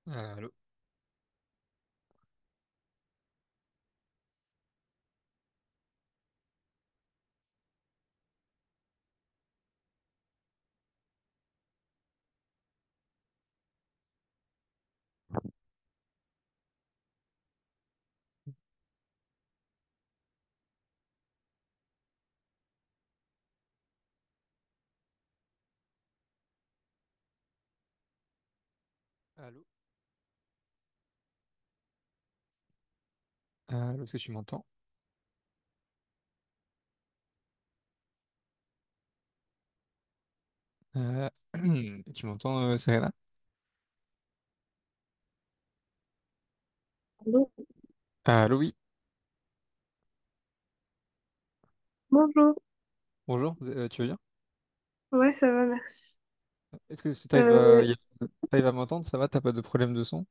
Allô, allô, allô, est-ce que tu m'entends? Euh, Tu m'entends, Serena? Allô. Allô, oui. Bonjour. Bonjour, tu vas bien? Ouais, ça va, merci. Est-ce que si Euh, t'arrives à m'entendre, ça va, t'as pas de problème de son?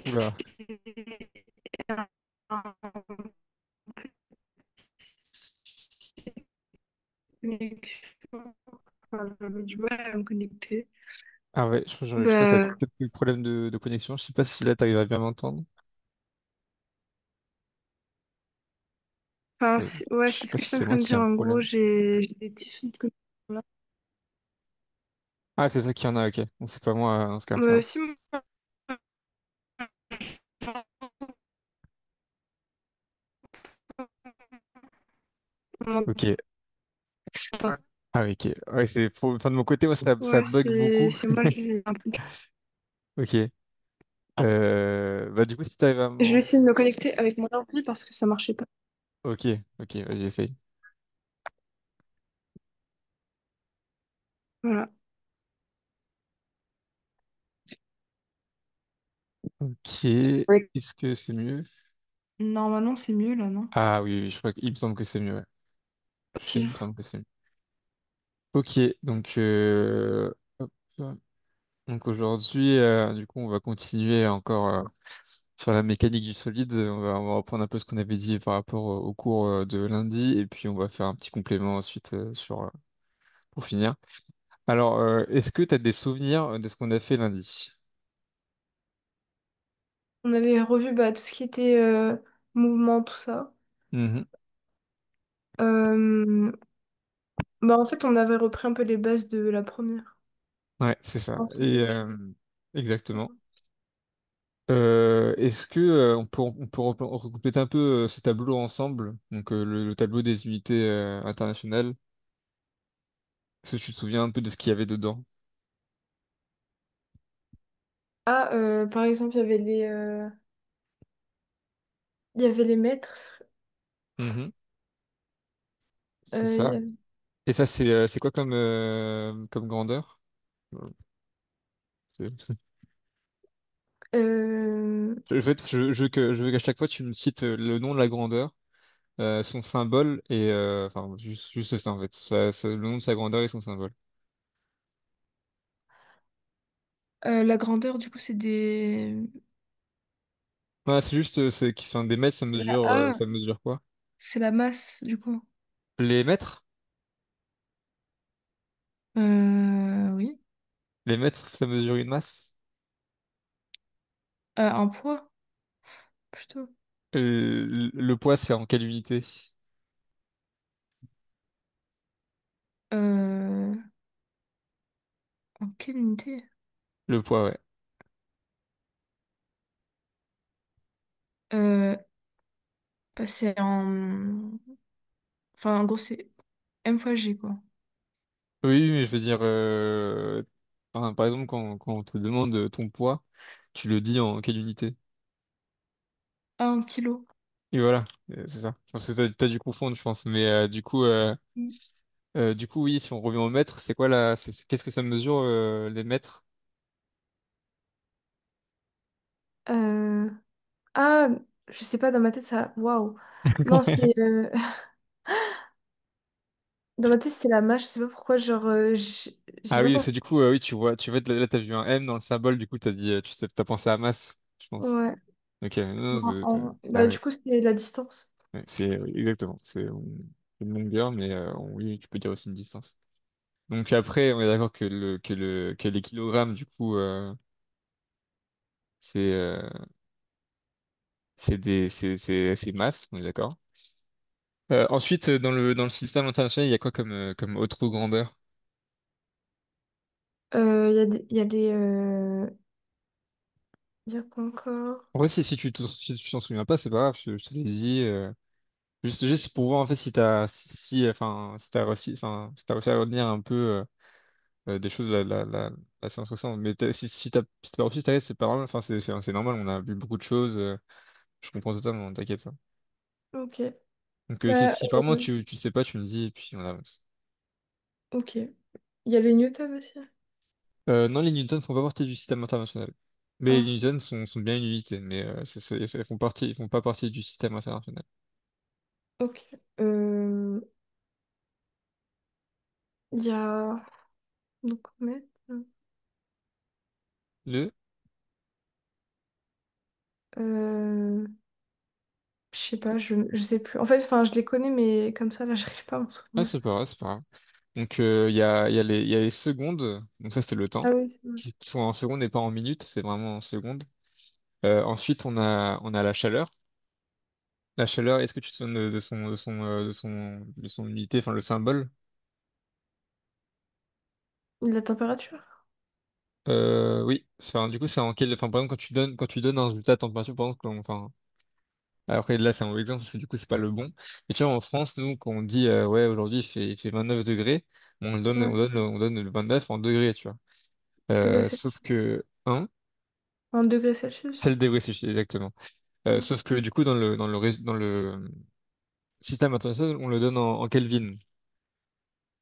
Oula. J'avais du mal à me connecter. Ah ouais, je crois que t'as Bah, quelques problèmes de connexion. Je sais pas si là t'arrives à bien m'entendre. enfin, Euh, ouais, Je c'est sais ce pas que si j'étais en c'est train moi de qui ai dire. un En gros, problème. j'ai des petits soucis de connexion là. Ah, c'est ça qui en a, ok. Bon, c'est pas moi dans ce cas. Si on Ok. m'entend. Ah, ok. Ouais, enfin, de mon côté, moi, ça Ouais, bug c'est beaucoup. c'est moi, j'ai un peu. Ok. Bah, du coup, si t'arrives à Je vais m'entendre. essayer de me connecter avec mon ordi parce que ça marchait pas. Ok, ok, vas-y, essaye. Voilà. Ok, Oui. est-ce que c'est mieux? Normalement, c'est mieux là, non? Ah oui, oui, je crois qu'il me semble que c'est mieux, ouais. Il me Ok. semble que c'est mieux. Ok, donc, hop. Donc aujourd'hui, du coup, on va continuer encore sur la mécanique du solide. On va reprendre un peu ce qu'on avait dit par rapport au cours de lundi, et puis on va faire un petit complément ensuite pour finir. Alors, est-ce que tu as des souvenirs de ce qu'on a fait lundi? On avait revu tout ce qui était mouvement, tout ça. Mhm. Euh, En fait, on avait repris un peu les bases de la première. Ouais, c'est ça. Et Ensuite, exactement. Est-ce que on peut recompléter un peu ce tableau ensemble, donc le tableau des unités internationales? Est-ce que tu te souviens un peu de ce qu'il y avait dedans? par exemple, il y avait les mètres. Mhm. C'est euh, il y ça. avait- Et ça, c'est quoi comme grandeur? Euh, c'est- euh, En fait, je veux qu'à chaque fois tu me cites le nom de la grandeur, son symbole et enfin juste ça en fait, le nom de sa grandeur et son symbole. la grandeur, du coup, c'est des... Ouais, c'est juste qui sont des mètres, c'est la... Ah, ça mesure quoi? c'est la masse, du coup. Les mètres? Oui. Les mètres, ça mesure une masse? Un poids, plutôt. Le poids, c'est en quelle unité? Euh, En quelle unité? Le poids, ouais. Euh, c'est en... Enfin, en gros, c'est M fois G, quoi. Oui, mais je veux dire, enfin, par exemple, quand on te demande ton poids, tu le dis en quelle unité? Ah, en kilo. Et voilà, c'est ça. Je pense que t'as dû confondre, je pense. Mais du coup, oui, si on revient au mètre, c'est quoi qu'est-ce que ça mesure les mètres? Euh, Ah, je sais pas, dans ma tête, ça... Waouh. Non, c'est... Dans ma tête, c'est la masse, je sais pas pourquoi, genre... J'ai Ah pas oui, pensé... c'est du coup, oui, tu vois, là, t'as vu un M dans le symbole, du coup, t'as dit, t'as pensé à masse, je pense. Ouais. Ok, non, ça Du arrive. coup, c'est la distance. Ouais, c'est exactement, c'est une longueur, mais oui, tu peux dire aussi une distance. Donc après, on est d'accord que les kilogrammes, du coup, c'est c'est masse, on est d'accord. Ensuite, dans le système international, il y a quoi comme autre grandeur? Il y a des il y a quoi encore? En vrai, si tu t'en souviens pas, c'est pas grave, je te l'ai dit. Juste pour voir en fait si t'as réussi, enfin, si t'as réussi à retenir un peu des choses de la science récente. Mais si t'as pas réussi, t'inquiète, c'est pas grave. Enfin, c'est normal, on a vu beaucoup de choses. Je comprends totalement, t'inquiète ça. Ok. Donc Bah, si vraiment tu sais pas, tu me dis et puis on avance. ok. Il y a les Newton aussi. Non, les Newtons font pas partie du système international. Mais Ah, les Newtons sont bien une unité, mais ils font pas partie du système international. ok. Euh, il y a donc mètre. Le? Euh, je sais pas, je sais plus. En fait, enfin, je les connais, mais comme ça, là, j'arrive pas à m'en Ah, souvenir. c'est pas grave, c'est pas grave. Donc il y a les secondes, donc ça c'est le temps, Ah oui, c'est vrai. qui sont en secondes et pas en minutes, c'est vraiment en secondes. Ensuite on a la chaleur. La chaleur, est-ce que tu te souviens de son unité, enfin le symbole? La température. Oui, enfin, du coup c'est en quel, enfin par exemple quand tu donnes un résultat de température, par exemple, enfin après là c'est un mauvais exemple parce que du coup c'est pas le bon. Mais tu vois en France nous quand on dit ouais aujourd'hui il fait 29 degrés, bon, Ouais. on donne le 29 en degrés, tu vois. Degré Sauf Celsius. que hein, En degré c'est Celsius. le degré Celsius, exactement. Ok. Sauf que du coup, dans le système international, on le donne en Kelvin.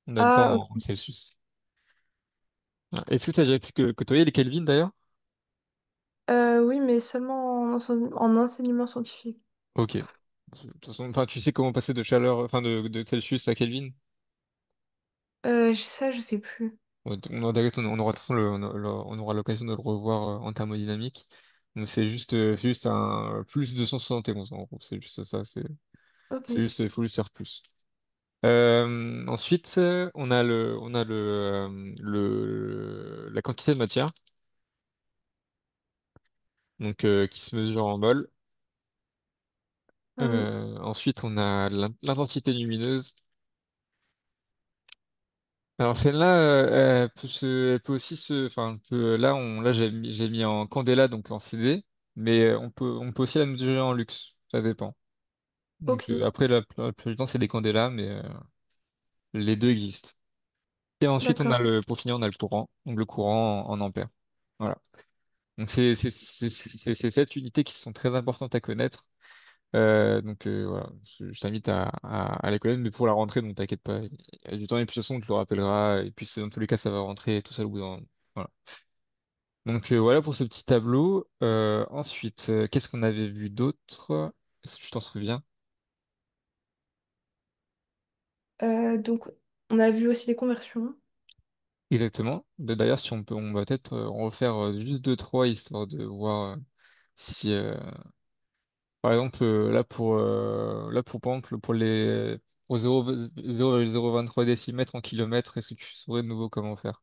On ne donne pas Ah, en ok. Celsius. Voilà. Est-ce que tu as déjà pu côtoyer les Kelvin d'ailleurs? Oui, mais seulement en enseignement scientifique. Ok. De toute façon, enfin, tu sais comment passer de chaleur, enfin de Celsius à Kelvin? Ça, je sais plus. On aura, de toute façon on aura l'occasion de le revoir en thermodynamique. Donc c'est juste un plus 271 en gros. C'est juste ça. Ok. C'est juste, il faut juste faire plus. Ensuite, on a la quantité de matière, donc qui se mesure en mol. Ah oui. Ensuite, on a l'intensité lumineuse. Alors celle-là, elle peut aussi enfin, là j'ai mis en candela, donc en CD, mais on peut aussi la mesurer en lux. Ça dépend. Donc Ok. après, la plupart du temps, c'est des candélas, mais les deux existent. Et ensuite, D'accord. pour finir, on a le courant, donc le courant en ampères. Voilà. Donc c'est cette unité qui sont très importantes à connaître. Voilà, je t'invite à les connaître, mais pour la rentrée, donc t'inquiète pas, il y a du temps et puis de toute façon on te le rappellera et puis dans tous les cas ça va rentrer tout seul au bout d'un moment. Voilà. Donc voilà pour ce petit tableau. Ensuite, qu'est-ce qu'on avait vu d'autre? Est-ce que tu t'en souviens? Donc, on a vu aussi les conversions. Exactement. D'ailleurs, si on peut, on va peut-être en refaire juste deux, trois histoire de voir si par exemple, par exemple, pour 0,023 décimètres en kilomètres, est-ce que tu saurais de nouveau comment faire?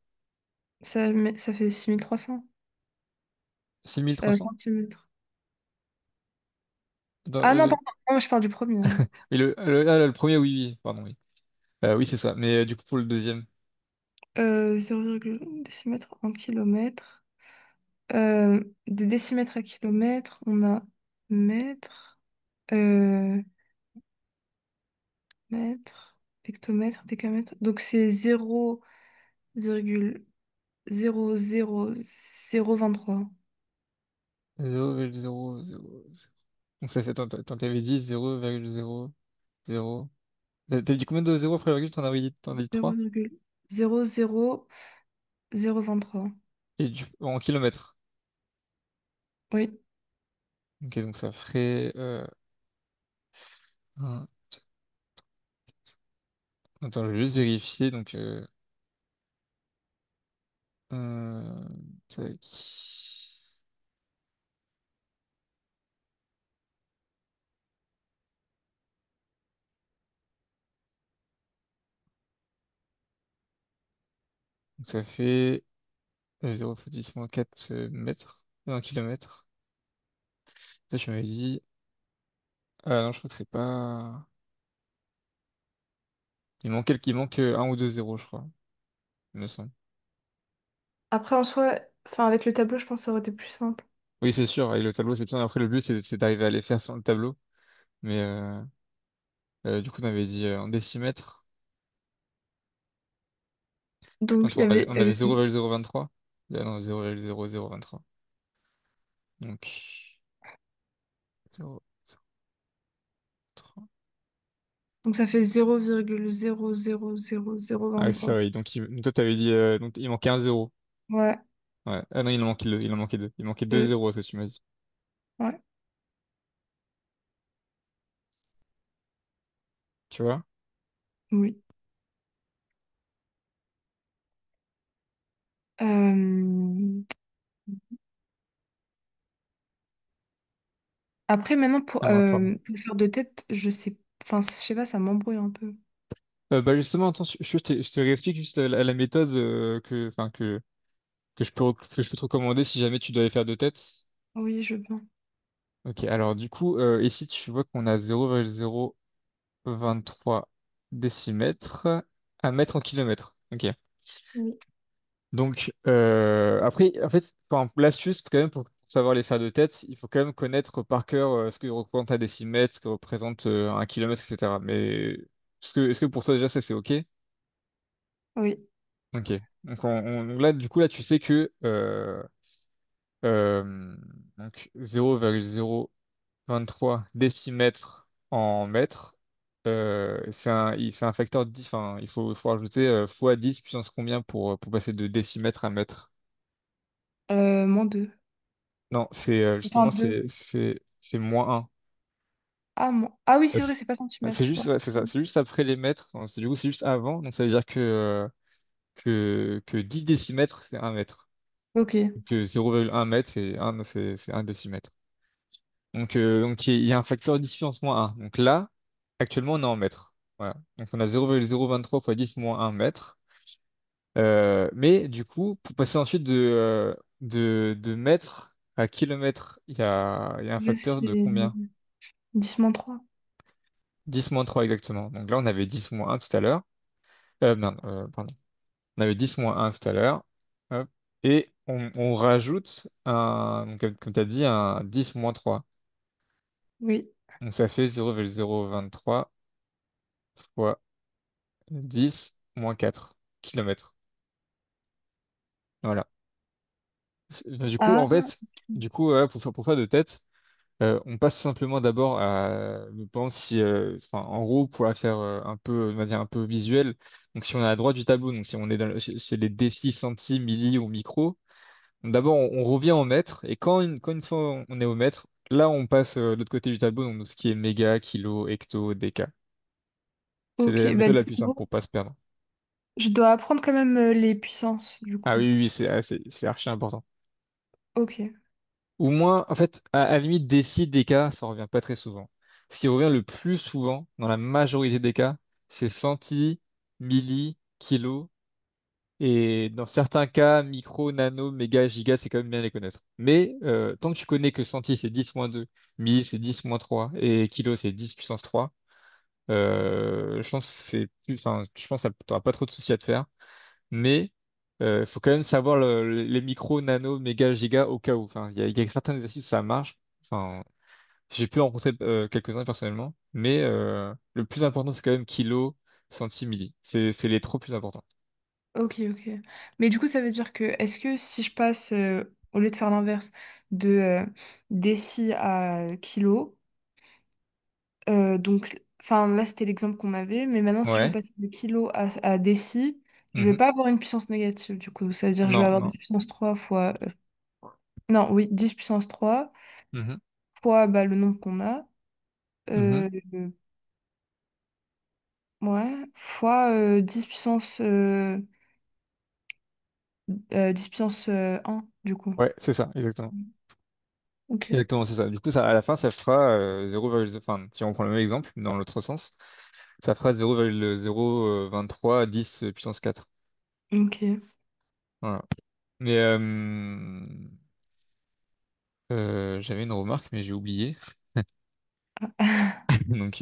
Ça fait 6300 6300? centimètres. Dans- Ah non, euh, pardon. Non, je parle du premier, hein. mais le premier, oui, oui, pardon, oui. Oui, c'est ça. Mais du coup, pour le deuxième, 0,1 décimètre en kilomètres. Des décimètres à kilomètres, on a mètre, euh, mètre, hectomètre, décamètre. Donc c'est 0,00023. 0,000. Donc ça fait, t'avais dit 0,00. T'as dit combien de zéro après la virgule? T'en as dit 3? 0,00023. Et en kilomètres. Oui. Ok, donc ça ferait. Un- Attends, je vais juste vérifier. Donc, euh, tac. Donc ça fait 0 fois 10 moins 4 mètres, 1 kilomètre. Ça, je m'avais dit. Ah non, je crois que c'est pas. Il manque un ou deux zéros, je crois, il me semble. Après, en soi, enfin, avec le tableau, je pense que ça aurait été plus simple. Oui, c'est sûr, avec le tableau, c'est bien. Après, le but, c'est d'arriver à les faire sur le tableau. Mais du coup, on avait dit en décimètres. Donc, il y Attends, avait on avait 0,023. Ah non, 0,0023. Donc, 0,03. donc ça fait 0,000023. Ah, c'est ça, oui. Donc, toi, t'avais dit. Donc, il manquait un zéro. Ouais, Ouais. Ah non, il en manquait deux. Il manquait deux deux. zéros, c'est ce que tu m'as dit. Ouais. Tu vois? Oui. Euh, Après, maintenant, Ah, ouais, pardon. pour faire de tête, je sais. Enfin, je sais pas, ça m'embrouille un peu. Bah justement, attends, je te réexplique juste la méthode que je peux te recommander si jamais tu dois les faire de tête. Oui, je veux bien. Ok, alors du coup, ici tu vois qu'on a 0,023 décimètres à mètre en kilomètres. Ok. Oui. Donc après, en fait, enfin, l'astuce quand même pour savoir les faire de tête, il faut quand même connaître par cœur ce que représente un décimètre, ce que représente un kilomètre, etc. Mais est-ce que pour toi déjà ça c'est ok? Oui. Ok. Donc, donc là, du coup, là, tu sais que euh, donc 0,023 décimètres en mètres, c'est un facteur 10, enfin, faut rajouter fois 10 puissance combien pour passer de décimètre à mètre? Moins deux. Non, c'est Enfin, justement, deux. c'est moins un. Ah, ah oui, c'est C'est vrai, c'est pas c'est centimètre. juste, Ouais. ouais, c'est ça, c'est juste après les mètres, enfin, du coup, c'est juste avant, donc ça veut dire que 10 décimètres, c'est un mètre. Ok. Que 0,1 mètre, c'est un décimètre. Donc il y a un facteur différence moins un. Donc là, actuellement, on est en mètres. Voilà. Donc on a 0,023 fois 10 moins un mètre. Mais du coup, pour passer ensuite de mètre à kilomètre, il y a un Là, facteur de c'est combien? 10 moins 3. 10 moins 3 exactement. Donc là, on avait 10 moins un tout à l'heure. Merde, pardon. On avait 10 moins un tout à l'heure. Hop. Et on rajoute donc, comme tu as dit, un 10 moins 3. Oui. Donc ça fait 0,023 fois 10 moins 4 kilomètres. Voilà. Bah, du coup, Ah, en fait, du coup, pour faire de tête, on passe tout simplement d'abord à, je pense, si, enfin, en gros, pour la faire un peu, de manière un peu visuelle, donc si on est à droite du tableau, donc si on est chez les décis, centis, milli ou micro, donc d'abord on revient en mètres, et quand une fois on est au mètre, là on passe de l'autre côté du tableau, donc ce qui est méga, kilo, hecto, déca. C'est ok. la Bah, méthode du la plus simple coup, pour pas se perdre. je dois apprendre quand même les puissances, du Ah coup. oui, oui, oui, c'est archi important. Ok. Ou moins, en fait, à la limite, déci, déca, ça revient pas très souvent. Ce qui revient le plus souvent, dans la majorité des cas, c'est centi, milli, kilo, et dans certains cas, micro, nano, méga, giga, c'est quand même bien les connaître. Mais tant que tu connais que centi, c'est 10 moins 2, milli, c'est 10 moins 3, et kilo, c'est 10 puissance 3, je pense que enfin, je pense que t'auras pas trop de soucis à te faire. Mais il faut quand même savoir les micros, nano, méga, giga au cas où. Enfin, il y a certains exercices où ça marche. Enfin, j'ai pu en rencontrer quelques-uns personnellement, mais le plus important c'est quand même kilo, centimilli. C'est les trois plus importants. Ok, ok. Mais du coup, ça veut dire que, est-ce que si je passe, au lieu de faire l'inverse, de déci à kilo, donc, enfin, là, c'était l'exemple qu'on avait, mais maintenant, si je veux Ouais. passer de kilo à déci, je vais Mhm. pas avoir une puissance négative, du coup. Ça veut dire que je vais Non, avoir non. 10 puissance 3 fois... non, oui, 10 puissance 3 Mhm. fois bah, le nombre qu'on a, Mhm. euh, ouais, fois 10 puissance, 10 puissance 1, du coup. Ouais, c'est ça, exactement. Ok, Exactement, c'est ça. Du coup, ça, à la fin, ça fera 0,0, enfin, si on prend le même exemple, dans l'autre sens, ça fera 0,023 10 puissance 4. ok. Voilà. Mais j'avais une remarque, mais j'ai oublié. Donc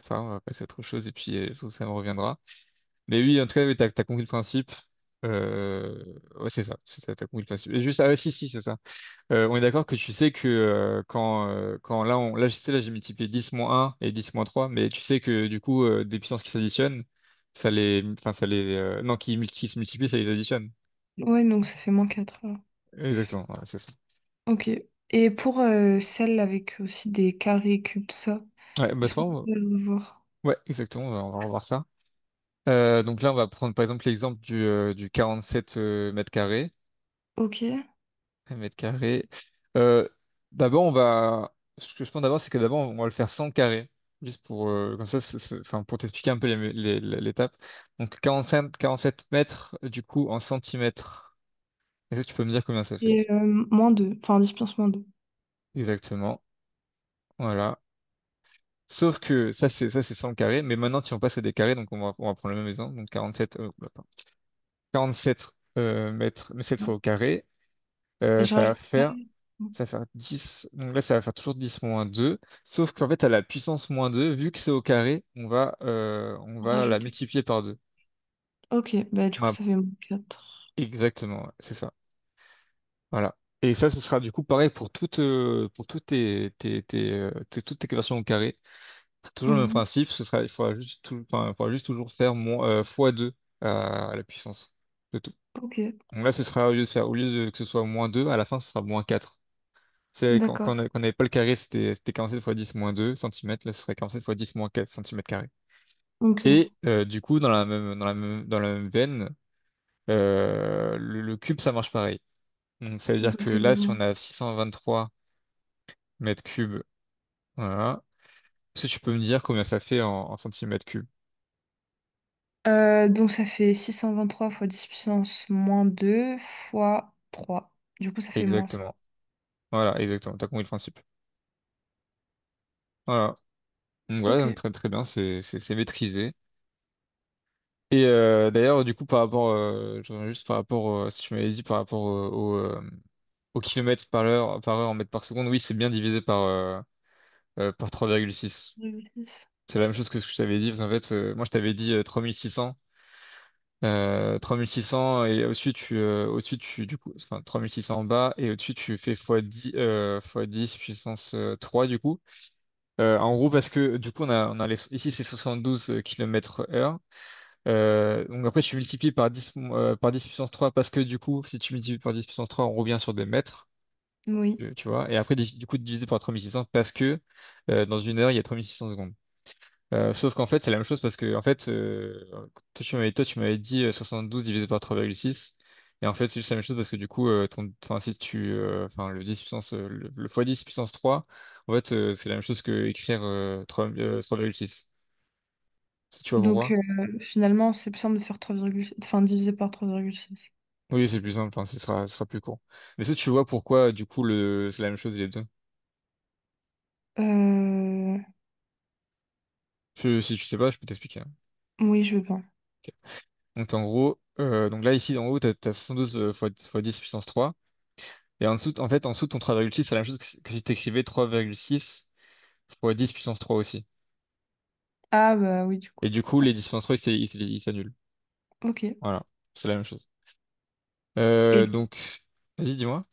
ça, on va passer à autre chose et puis ça me reviendra. Mais oui, en tout cas, oui, t'as compris le principe. Ouais, c'est ça, t'as compris le principe. Et juste, ah ouais, si, si, c'est ça. On est d'accord que tu sais que quand là, là, je sais, là, j'ai multiplié 10 moins 1 et 10 moins 3, mais tu sais que du coup, des puissances qui s'additionnent, non, qui se multiplient, ça les additionne. Ouais, donc ça fait -4 alors. Exactement, ouais, c'est ça. Ok. Et pour celle avec aussi des carrés, cubes, tout ça, Ouais, bah, est-ce c'est pas qu'on grave. peut le voir? Ouais, exactement, on va revoir ça. Donc là, on va prendre par exemple l'exemple du 47 mètres carrés. Ok. Mètres carrés. Euh, d'abord, ce que je pense d'abord, c'est que d'abord, on va le faire sans carré. Juste pour, comme ça, enfin, pour t'expliquer un peu l'étape. Donc, 47 mètres, du coup, en centimètres. Est-ce que tu peux me dire combien ça fait? Et -2, enfin 10 puissance -2. Exactement. Voilà. Sauf que ça, c'est sans le carré. Mais maintenant, si on passe à des carrés, donc on va prendre le même exemple. Donc, 47, 47 mètres, mais cette fois au carré. Et je Ça va rajoute pas. faire, ça va faire 10. Donc là, ça va faire toujours 10 moins 2. Sauf qu'en fait, à la puissance moins 2, vu que c'est au carré, on va la Rajouter. multiplier par 2. Ok, bah du coup Voilà, ça fait -4. exactement, ouais, c'est ça. Voilà. Et ça, ce sera du coup pareil pour toutes toutes tes versions au carré. Toujours le même Mhm. principe. Il faudra juste toujours faire fois 2 à la puissance de tout. Ok, Donc là, ce sera que ce soit moins 2, à la fin, ce sera moins 4. C'est quand d'accord. on n'avait pas le carré, c'était 47 fois 10 moins 2 centimètres. Là, ce serait 47 fois 10 moins 4 centimètres carrés. Ok. Et du coup, dans la même veine, le cube, ça marche pareil. Donc, ça veut dire que Donc, là, si on a 623 mètres cubes, voilà. Est-ce que tu peux me dire combien ça fait en centimètres cubes? donc ça fait 623 fois 10 puissance -2 fois 3. Du coup ça fait -5. Exactement. Voilà, exactement. T'as compris le principe. Voilà. Donc, voilà, Ok. donc très très bien, c'est maîtrisé. Et d'ailleurs, du coup, je reviens juste par rapport à ce que tu m'avais dit par rapport au kilomètre par heure en mètres par seconde, oui, c'est bien divisé par 3,6. 2,6. C'est la même chose que ce que je t'avais dit, parce qu'en fait, moi, je t'avais dit 3600. 3600, et du coup, enfin, 3600 en bas, et au-dessus, tu fais fois 10 puissance 3, du coup. En gros, parce que, du coup, ici, c'est 72 km heure. Donc après, tu multiplies par 10 puissance 3 parce que du coup, si tu multiplies par 10 puissance 3, on revient sur des mètres, Oui. tu vois. Et après, du coup, divisé par 3600 parce que dans une heure, il y a 3600 secondes. Sauf qu'en fait, c'est la même chose parce que, en fait, toi, tu m'avais dit 72 divisé par 3,6. Et en fait, c'est juste la même chose parce que du coup, enfin, si enfin, le 10 puissance, le fois 10 puissance 3, en fait, c'est la même chose que écrire 3,6. Si tu vois Donc pourquoi? finalement c'est plus simple de faire 3, enfin divisé par 3,6. Oui, c'est plus simple, hein, ce sera plus court. Mais si tu vois pourquoi, du coup, c'est la même chose, les deux. Euh... Si tu sais pas, je peux t'expliquer, hein. Oui, je veux bien. Ok. Donc, en gros, donc là, ici, en haut, t'as 72 fois 10 puissance 3. Et en dessous, ton 3,6, c'est la même chose que si t'écrivais 3,6 fois 10 puissance 3 aussi. Ah bah oui, du coup. Et du coup, les 10 puissance 3, ils s'annulent. Ok. Voilà, c'est la même chose. Et Donc, vas-y, dis-moi.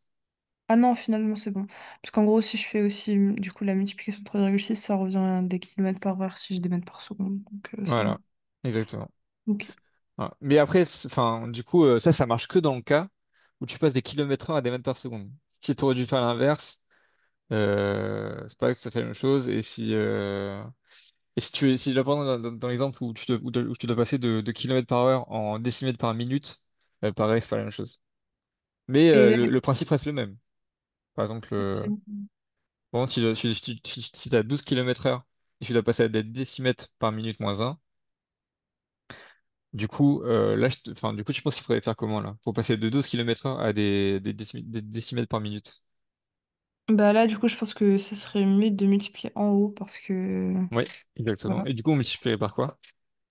ah non, finalement c'est bon. Parce qu'en gros, si je fais aussi du coup la multiplication de 3,6, ça revient à des kilomètres par heure si je des mètres par seconde. Donc c'est bon. Voilà, exactement. Ok. Voilà. Mais après, enfin, du coup, ça marche que dans le cas où tu passes des kilomètres heure à des mètres par seconde. Si tu aurais dû faire l'inverse, c'est pas tout à fait la même chose. Et si là, par exemple, dans l'exemple où tu dois passer de kilomètres par heure en décimètres par minute, pareil, c'est pas la même chose. Mais Et là, le principe reste le même. Par exemple, bon, si tu as 12 km heure et tu dois passer à des décimètres par minute moins un, du coup, là, enfin, du coup, tu penses qu'il faudrait faire comment là? Pour passer de 12 km heure à des décimètres par minute. bah là, du coup, je pense que ce serait mieux de multiplier en haut parce que Oui, exactement. voilà. Et du coup, on multiplie par quoi?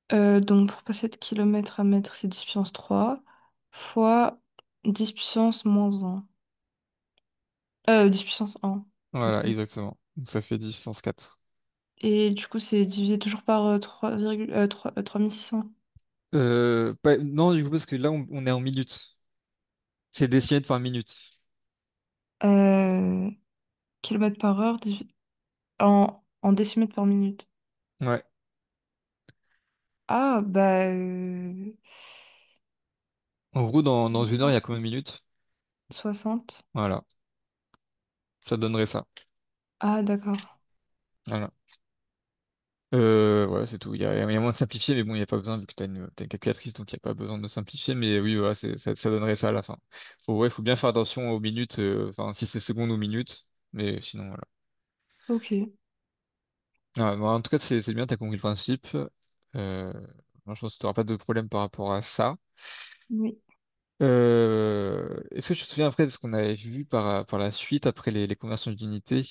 Donc pour passer de kilomètre à mètre, c'est 10 puissance 3 fois. 10 puissance moins un. 10 puissance un Voilà, plutôt. exactement. Donc ça fait 10 puissance 4. Et du coup, c'est divisé toujours par 3600. Non, du coup, parce que là, on est en minutes. C'est décimètres par minute. Euh, kilomètres par heure en décimètres par minute. Ouais. Ah, bah... En gros, dans une heure, il y a combien de minutes? 60. Voilà. Ça donnerait ça. Ah, d'accord. Voilà. Voilà, c'est tout. Il y a moyen de simplifier, mais bon, il n'y a pas besoin, vu que t'as une calculatrice, donc il n'y a pas besoin de simplifier. Mais oui, voilà, ça donnerait ça à la fin. Ouais, faut bien faire attention aux minutes, enfin, si c'est secondes ou minutes. Mais sinon, voilà. Ok. Bon, en tout cas, c'est bien, t'as compris le principe. Euh, Moi, je pense que tu n'auras pas de problème par rapport à ça. Oui. Est-ce que tu te souviens après de ce qu'on avait vu par la suite, après les conversions d'unités?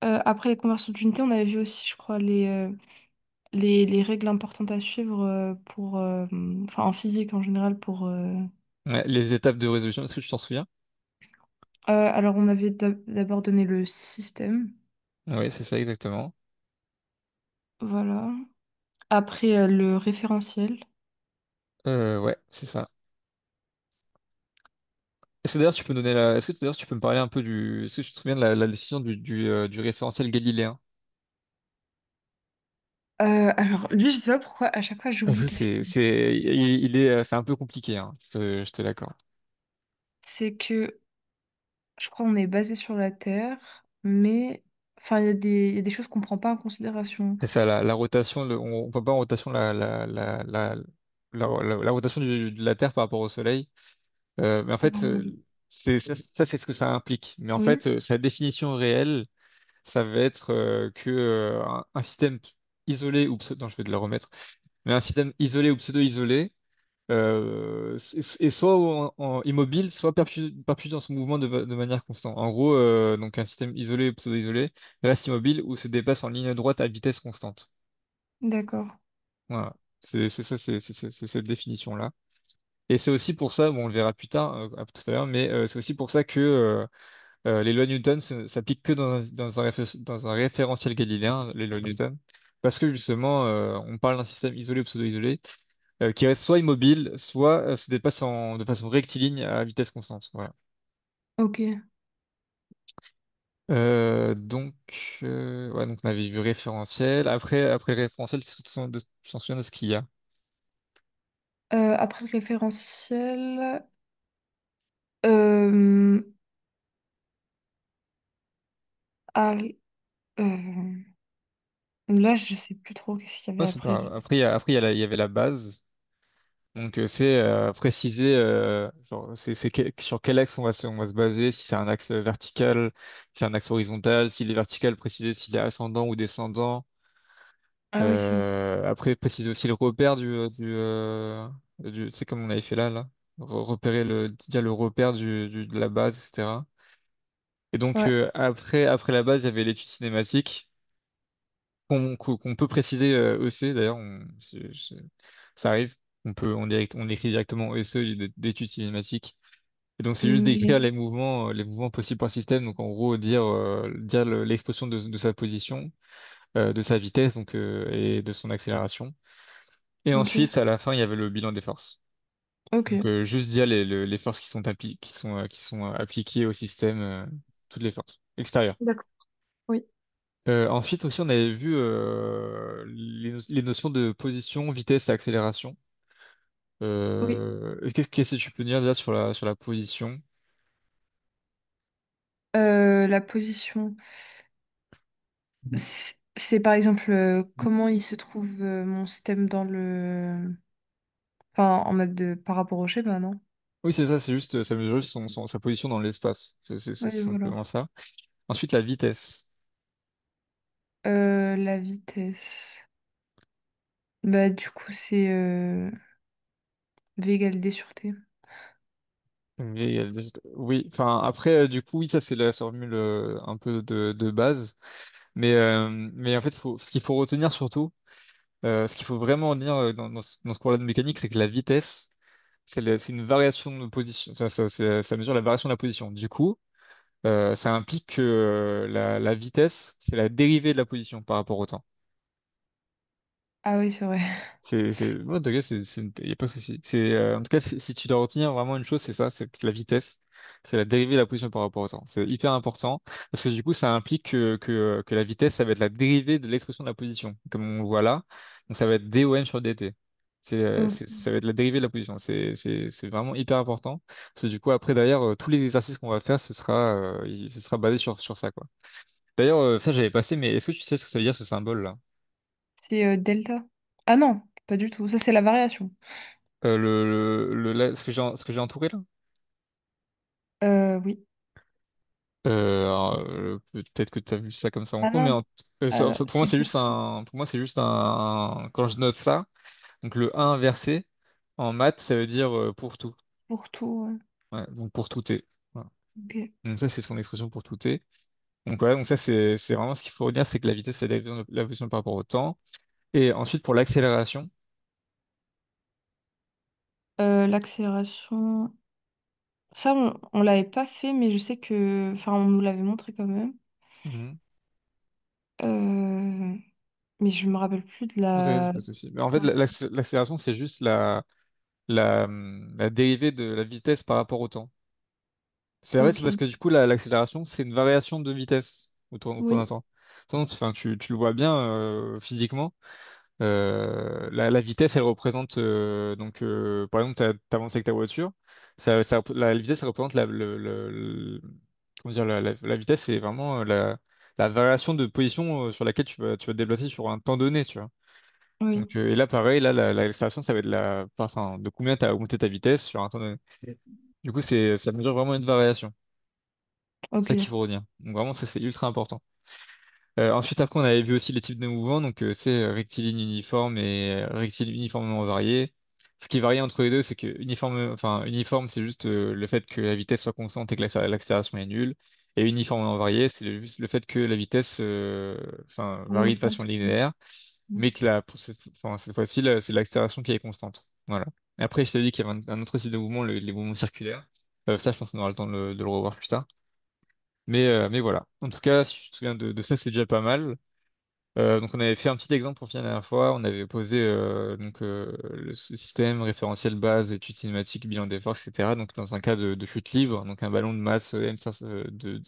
Après les conversions d'unités, on avait vu aussi, je crois, les règles importantes à suivre pour... enfin, en physique en général pour... Ouais, les étapes de résolution, est-ce que tu t'en souviens? alors, on avait d'abord donné le système. Oui, c'est ça exactement. Voilà. Après, le référentiel. Ouais, c'est ça. Est-ce que d'ailleurs tu peux donner la... Est-ce que d'ailleurs tu peux me parler un peu du... Est-ce que tu te souviens de la décision du référentiel galiléen? Alors, lui, je sais pas pourquoi, à chaque fois, Parce j'oublie que de citer. c'est un peu compliqué, hein. Je te l'accorde. C'est que, je crois, on est basé sur la Terre, mais... Enfin, il y a des choses qu'on prend pas en considération. C'est ça, la rotation, on voit pas en rotation la rotation de la Terre par rapport au Soleil. Mais en fait, c'est ce que ça implique. Mais en Oui, fait, sa définition réelle, ça va être un système isolé ou pseudo, non, je vais te la remettre, mais un système isolé ou pseudo-isolé est soit immobile, soit perpétue dans son mouvement de manière constante. En gros, donc un système isolé ou pseudo-isolé reste immobile ou se déplace en ligne droite à vitesse constante. d'accord. Voilà, c'est ça, c'est cette définition-là. Et c'est aussi pour ça, bon, on le verra plus tard, tout à l'heure, mais c'est aussi pour ça que les lois Newton s'appliquent que dans un référentiel galiléen, les lois Newton, parce que justement, on parle d'un système isolé ou pseudo-isolé qui reste soit immobile, soit se dépasse de façon rectiligne à vitesse constante. Voilà. Ok. Donc, ouais, donc on avait vu référentiel. Après le référentiel, qu'est-ce que tu t'en souviens de ce qu'il y a? Après le référentiel... euh, ah, euh, là, je sais plus trop qu'est-ce qu'il y Ouais, avait c'est pas après. grave. Après, il y avait la base. Donc, c'est préciser genre, sur quel axe on va se baser, si c'est un axe vertical, si c'est un axe horizontal, s'il est vertical, préciser s'il est ascendant ou descendant. Ah oui, c'est... Après, préciser aussi le repère c'est comme on avait fait là. Repérer dire le repère de la base, etc. Et donc, Ouais, après la base, il y avait l'étude cinématique, qu'on peut préciser EC, d'ailleurs, ça arrive. On écrit directement EC d'études cinématiques. Et donc, c'est juste mais... d'écrire les mouvements possibles par système. Donc, en gros, dire l'expression de sa position, de sa vitesse, donc, et de son accélération. Et Ok, ensuite, à la fin, il y avait le bilan des forces. ok. Donc, juste dire les forces qui sont appliquées au système, toutes les forces extérieures. D'accord. Oui. Ensuite aussi, on avait vu les notions de position, vitesse et accélération. Oui. Qu'est-ce que tu peux dire déjà sur la position? La position. C'est par exemple comment il se trouve mon système dans le... Enfin, en mode de... par rapport au schéma, non? Oui, c'est ça, c'est juste, ça mesure juste sa position dans l'espace. C'est Oui, voilà. simplement ça. Ensuite, la vitesse. La vitesse. Bah, du coup, c'est V égale D sur T. Oui, enfin, après, du coup, oui, ça, c'est la formule un peu de base. Mais en fait, ce qu'il faut retenir surtout, ce qu'il faut vraiment dire dans ce cours-là de mécanique, c'est que la vitesse, c'est une variation de position. Ça mesure la variation de la position. Du coup, ça implique que la vitesse, c'est la dérivée de la position par rapport au temps. Ah oui, c'est vrai. Ouais, t'inquiète, y a pas de souci. En tout cas, si tu dois retenir vraiment une chose, c'est ça, c'est que la vitesse, c'est la dérivée de la position par rapport au temps. C'est hyper important parce que du coup, ça implique que la vitesse, ça va être la dérivée de l'expression de la position, comme on le voit là. Donc, ça va être dom sur dt. Ça va être la dérivée de la position. C'est vraiment hyper important parce que du coup, après, d'ailleurs, tous les exercices qu'on va faire, ce sera basé sur ça, quoi. D'ailleurs, ça, j'avais passé, mais est-ce que tu sais ce que ça veut dire ce symbole-là? C'est delta. Ah non, pas du tout. Ça, c'est la variation. Ce que j'ai entouré là? Oui. Peut-être que tu as vu ça comme ça en Ah cours, mais non. Alors, pour moi c'est c'est pour juste tout. pour moi c'est juste quand je note ça, donc le 1 inversé en maths ça veut dire pour tout. Pour tout, ouais. Ouais, donc pour tout t. Voilà. Ok. Donc ça c'est son expression pour tout t. Donc ouais, donc ça c'est vraiment ce qu'il faut retenir, c'est que la vitesse c'est la position par rapport au temps. Et ensuite pour l'accélération, L'accélération. Ça, on l'avait pas fait, mais je sais que. Enfin, on nous l'avait montré quand même. mhm. Euh, Mais je me rappelle plus de Non, t'inquiète, la. pas de souci. Mais en fait l'accélération c'est juste la dérivée de la vitesse par rapport au temps. C'est vrai, c'est parce Ok. que du coup, l'accélération, c'est une variation de vitesse au cours d'un Oui. temps. Sinon, tu le vois bien physiquement. La vitesse, elle représente par exemple, tu avances avec ta voiture. La vitesse, elle représente comment dire, la vitesse, c'est vraiment la variation de position sur laquelle tu vas te déplacer sur un temps donné, tu vois. Oui. Donc, et là, pareil, là, l'accélération, ça va être enfin, de combien tu as augmenté ta vitesse sur un temps donné. Du coup, ça mesure vraiment une variation. C'est ça qu'il Ok. faut retenir. Donc vraiment, ça c'est ultra important. Ensuite, après, on avait vu aussi les types de mouvements, donc c'est rectiligne uniforme et rectiligne uniformément varié. Ce qui varie entre les deux, c'est que uniforme, c'est juste le fait que la vitesse soit constante et que l'accélération est nulle. Et uniformément varié, c'est juste le fait que la vitesse varie de Augmente pas. façon linéaire, mais que cette fois-ci, là, c'est l'accélération qui est constante. Voilà. Et après, je t'avais dit qu'il y avait un autre type de mouvement, les mouvements circulaires. Ça, je pense qu'on aura le temps de le revoir plus tard. Mais voilà. En tout cas, si tu te souviens de ça, c'est déjà pas mal. Donc on avait fait un petit exemple pour finir la dernière fois. On avait posé ce système référentiel base, études cinématiques, bilan d'effort, etc. Donc dans un cas de chute libre, donc un ballon de masse M500,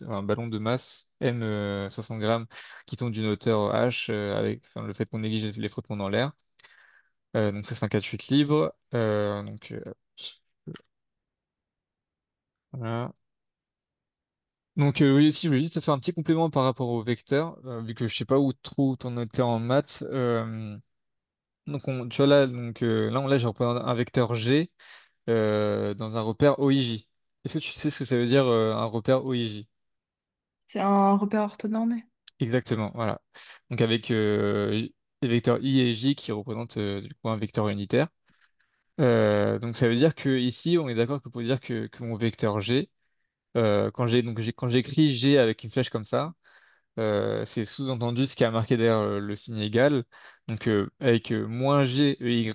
un ballon de masse M 500 grammes qui tombe d'une hauteur H avec le fait qu'on néglige les frottements dans l'air. Donc ça c'est un cas de chute libre. Voilà. Donc oui, si je voulais juste te faire un petit complément par rapport au vecteur, vu que je sais pas où trop t'en étais en maths. Tu vois là, là je représente un vecteur G dans un repère OIJ. Est-ce que tu sais ce que ça veut dire un repère OIJ? C'est un repère orthonormé. Exactement, voilà. Donc avec les vecteurs I et J qui représentent du coup un vecteur unitaire. Donc ça veut dire que ici on est d'accord que pour dire que mon vecteur G, quand j'écris G avec une flèche comme ça. C'est sous-entendu ce qui a marqué derrière le signe égal, donc avec moins g e y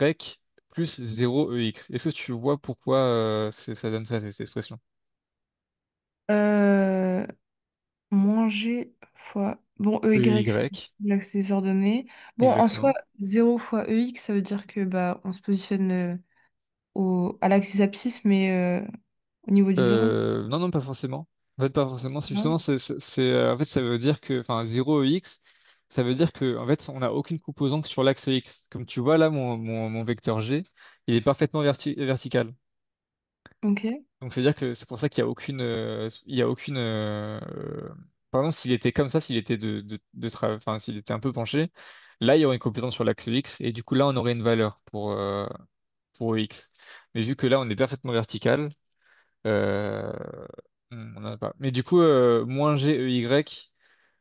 plus 0 ex. Est-ce que tu vois pourquoi ça donne ça, cette expression? Euh, Moins G fois. Bon, E EY, c'est y, l'axe des ordonnées. Bon, en soi, exactement. 0 fois EX, ça veut dire que bah on se positionne à l'axe des abscisses, mais au niveau du zéro. Non, non, pas forcément. En fait, pas forcément. C'est justement, Non? en fait, ça veut dire que, enfin, 0 ex, ça veut dire que, en fait, on n'a aucune composante sur l'axe x. Comme tu vois là, mon vecteur g, il est parfaitement vertical. Ok. Donc c'est-à-dire que c'est pour ça qu'il y a aucune par exemple s'il était comme ça, s'il était enfin s'il était un peu penché, là il y aurait une composante sur l'axe X et du coup là on aurait une valeur pour X. Mais vu que là on est parfaitement vertical, euh, on n'en a pas. Mais du coup moins G E Y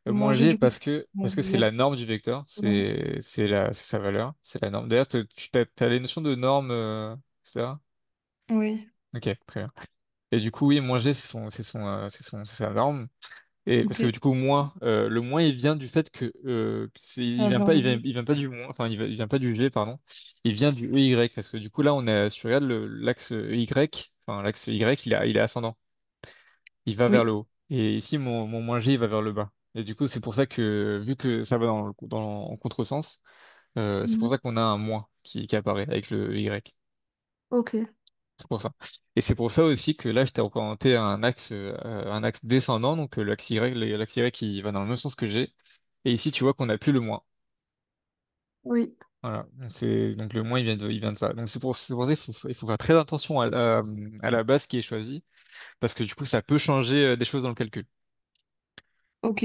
Moins moins G, G du coup, parce que c'est la norme du vecteur, ouais. c'est sa valeur, c'est la norme. D'ailleurs t'as les notions de norme etc. Oui. Ok, très bien. Et du coup, oui, moins G, c'est sa norme. Et parce Ok. que du coup, moins, le moins, il vient du fait que il Ça vient va. pas, il vient pas du moins, enfin, il vient pas du G, pardon. Il vient du EY, parce que du coup, là, si tu regardes l'axe Y, enfin, l'axe Y, il est ascendant. Il va vers Oui. le haut. Et ici, mon moins G, il va vers le bas. Et du coup, c'est pour ça que, vu que ça va en contresens, c'est pour Mhm. ça qu'on a un moins qui apparaît avec le Y. Ok. C'est pour ça. Et c'est pour ça aussi que là, je t'ai représenté un axe descendant, donc l'axe Y qui va dans le même sens que G. Et ici, tu vois qu'on n'a plus le moins. Oui. Voilà. Donc le moins, il vient de ça. Donc c'est pour ça il faut faire très attention à la base qui est choisie, parce que du coup, ça peut changer des choses dans le calcul. Ok.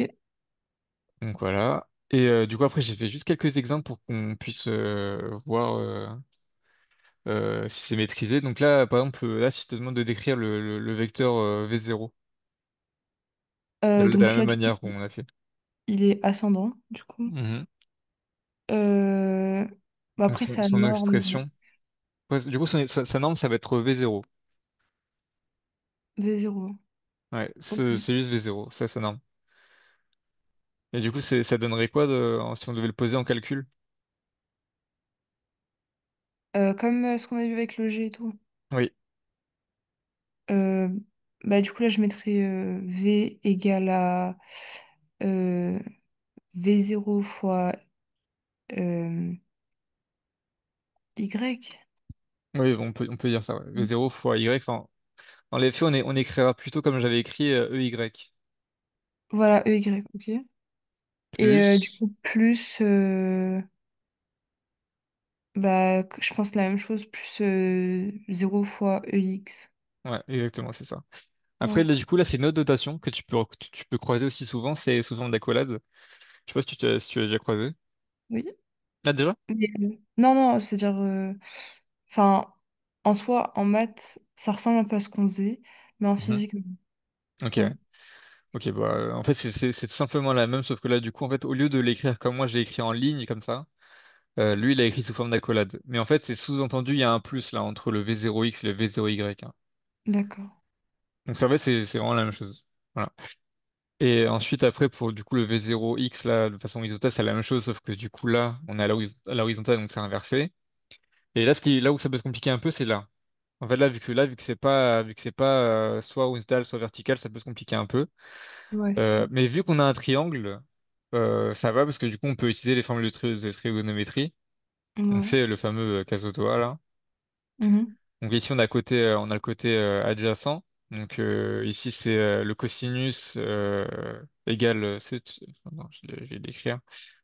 Donc voilà. Et du coup, après, j'ai fait juste quelques exemples pour qu'on puisse voir si c'est maîtrisé. Donc là, par exemple, là, si je te demande de décrire le vecteur V0 de la Donc même là, manière qu'on l'a fait. il est ascendant, du coup. Mhm. Euh, Bah Donc après, sa son norme expression. Ouais, du coup, sa norme, ça va être V0. V0. Ouais, Ok. c'est juste V0, ça, sa norme. Et du coup, ça donnerait quoi si on devait le poser en calcul? Comme ce qu'on a vu avec le G et tout. Oui. Euh, Bah du coup, là, je mettrais V égale à euh, V0 fois euh, Y. Oui, on peut dire ça, ouais. V0 fois Y. Enfin, dans les faits, on écrira plutôt comme j'avais écrit EY. Voilà, EY, ok. Et du Plus. coup, plus, bah, je pense la même chose, plus 0 fois EX. Ouais, exactement, c'est ça. Après, Ouais, là, du coup, là, c'est une autre notation que tu peux croiser aussi souvent, c'est sous forme d'accolade. Je sais pas si tu as déjà croisé. oui. Là, déjà? Non, non, c'est-à-dire, enfin, en soi, en maths, ça ressemble un peu à ce qu'on faisait, mais en Mhm. physique, non. Ok, Ouais, ouais. Ok, bah, en fait, c'est tout simplement la même, sauf que là, du coup, en fait, au lieu de l'écrire comme moi, je l'ai écrit en ligne, comme ça, lui, il a écrit sous forme d'accolade. Mais en fait, c'est sous-entendu, il y a un plus, là, entre le V0X et le V0Y, hein. d'accord. Donc, ça, en fait, c'est vraiment la même chose. Voilà. Et ensuite, après, pour, du coup, le V0X, là, de façon horizontale, c'est la même chose, sauf que, du coup, là, on est à l'horizontale, donc c'est inversé. Et là, là où ça peut se compliquer un peu, c'est là. En fait, vu que c'est pas soit horizontal, soit vertical, ça peut se compliquer un peu. Ouais, c'est vrai. Mais vu qu'on a un triangle, ça va parce que du coup, on peut utiliser les formules de trigonométrie. Donc, Ouais. c'est le fameux casse-autoa là. Mhm. Donc ici, on a le côté adjacent. Donc ici, c'est le cosinus égale. Non, je vais l'écrire.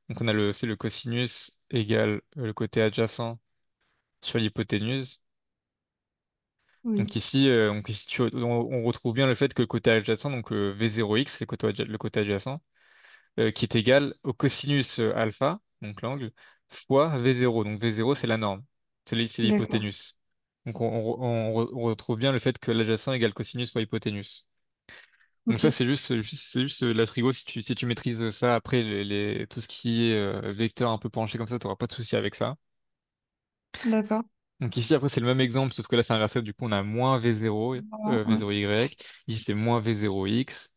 Donc c'est le cosinus égale le côté adjacent sur l'hypoténuse. Oui, Donc ici on retrouve bien le fait que le côté adjacent, donc V0x, le côté adjacent, qui est égal au cosinus alpha, donc l'angle, fois V0. Donc V0, c'est la norme, c'est d'accord. l'hypoténuse. Donc on retrouve bien le fait que l'adjacent égale cosinus fois hypoténuse. Donc Ok, ça, c'est juste la trigo. Si tu maîtrises ça, après, tout ce qui est vecteur un peu penché comme ça, tu n'auras pas de souci avec ça. d'accord. Donc ici, après, c'est le même exemple, sauf que là, c'est inversé. Du coup, on a moins V0, Voilà, ouais. V0Y. Ici, c'est moins V0X.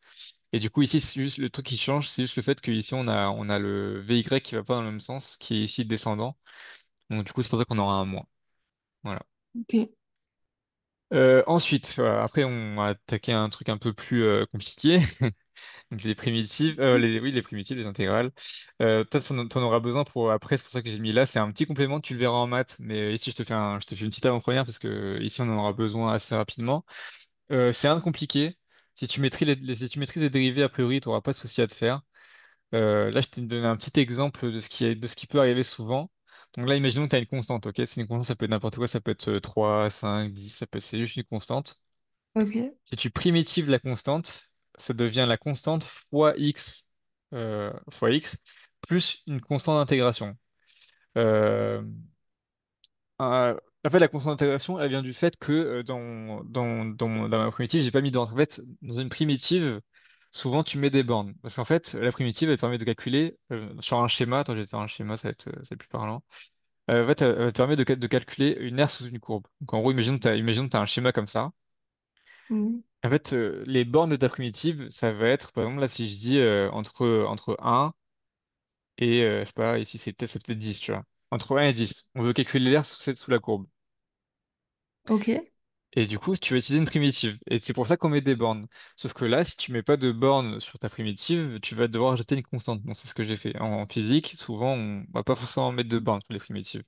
Et du coup, ici, c'est juste le truc qui change, c'est juste le fait qu'ici, on a le VY qui va pas dans le même sens, qui est ici descendant. Donc, du coup, c'est pour ça qu'on aura un moins. Voilà. Ok. Ensuite, voilà, après, on va attaquer un truc un peu plus compliqué. Donc, les primitives, oui, les primitives, les intégrales. Peut-être t'en auras besoin pour après, c'est pour ça que j'ai mis là. C'est un petit complément, tu le verras en maths, mais ici, je te fais une petite avant-première parce que ici, on en aura besoin assez rapidement. C'est un de compliqué. Si tu maîtrises les dérivés, a priori, tu n'auras pas de souci à te faire. Là, je t'ai donné un petit exemple de ce qui peut arriver souvent. Donc là, imaginons que tu as une constante, ok? C'est une constante, ça peut être n'importe quoi, ça peut être 3, 5, 10, c'est juste une constante. Ok. Si tu primitives la constante, ça devient la constante fois x plus une constante d'intégration. Euh, en fait, la constante d'intégration, elle vient du fait que dans ma primitive, j'ai pas mis d'ordre. En fait, dans une primitive, souvent tu mets des bornes. Parce qu'en fait, la primitive, elle permet de calculer sur un schéma. Attends, je vais te faire un schéma, c'est plus parlant. En fait, elle te permet de calculer une aire sous une courbe. Donc en gros, imagine que tu as un schéma comme ça. Mhm. En fait, les bornes de ta primitive, ça va être, par exemple, là, si je dis entre un et, je sais pas, ici, c'est peut-être 10, tu vois. Entre un et 10. On veut calculer l'air sous la courbe. Ok, Et du coup, tu vas utiliser une primitive. Et c'est pour ça qu'on met des bornes. Sauf que là, si tu mets pas de bornes sur ta primitive, tu vas devoir ajouter une constante. Donc, c'est ce que j'ai fait. En physique, souvent, on va pas forcément mettre de bornes sur les primitives.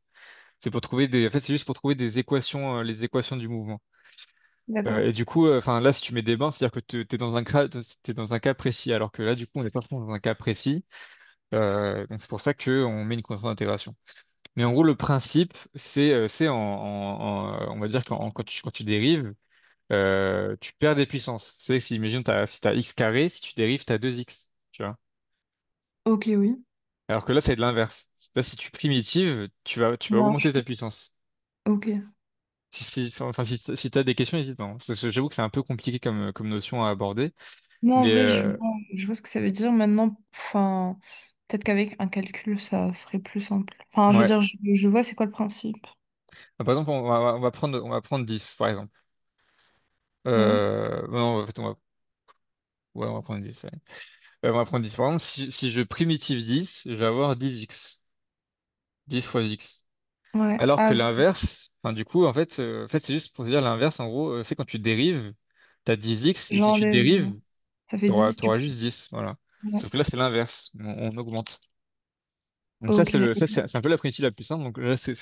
C'est pour trouver en fait, c'est juste pour trouver des équations, les équations du mouvement. d'accord. Et du coup, enfin, là, si tu mets des bornes, c'est-à-dire que t'es dans t'es dans un cas précis. Alors que là, du coup, on n'est pas forcément dans un cas précis. Donc, c'est pour ça qu'on met une constante d'intégration. Mais en gros, le principe, c'est on va dire quand tu dérives, tu perds des puissances. C'est si, imagine, si t'as x carré, si tu dérives, t'as 2x, tu vois. Ok, oui. Alors que là, c'est de l'inverse. Là, si tu primitives, tu vas Non, augmenter ta puissance. ok. Si t'as des questions, n'hésite pas, hein. Parce que j'avoue que c'est un peu compliqué comme notion à aborder. Non, en Mais vrai, je vois ce que ça veut dire. Maintenant, enfin, peut-être qu'avec un calcul, ça serait plus simple. Enfin, je veux ouais. dire, je vois c'est quoi le principe. Par exemple, on va prendre 10, par exemple. Ouais, Non, en fait, ouais, on va prendre 10. Ouais. On va prendre 10. Par exemple, si je primitive 10, je vais avoir 10x. 10 fois x. ouais. Alors que Ah, ok. l'inverse, enfin, du coup, en fait, c'est juste pour se dire l'inverse, en gros, c'est quand tu dérives, t'as 10x, et si tu J'enlève. dérives, Ça fait t'auras, 10 du t'auras coup. juste 10, voilà. Ouais. Sauf que là, c'est l'inverse, on augmente. Donc ça, Ok. c'est un peu la primitive la plus simple. Donc là, c'est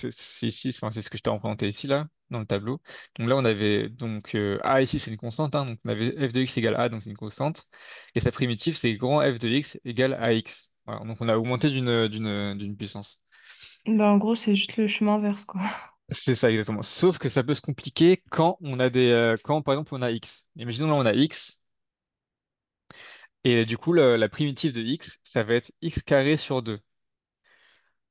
ici, enfin, c'est ce que je t'ai représenté ici, là, dans le tableau. Donc là, on avait, donc, A ici, c'est une constante, hein, donc on avait f de x égale A, donc c'est une constante. Et sa primitive, c'est grand f de x égale ax. Voilà, donc on a augmenté d'une puissance. Ben, en gros, c'est juste le chemin inverse, quoi. C'est ça exactement. Sauf que ça peut se compliquer quand par exemple on a x. Imaginons là on a x et du coup la primitive de x ça va être x carré sur 2.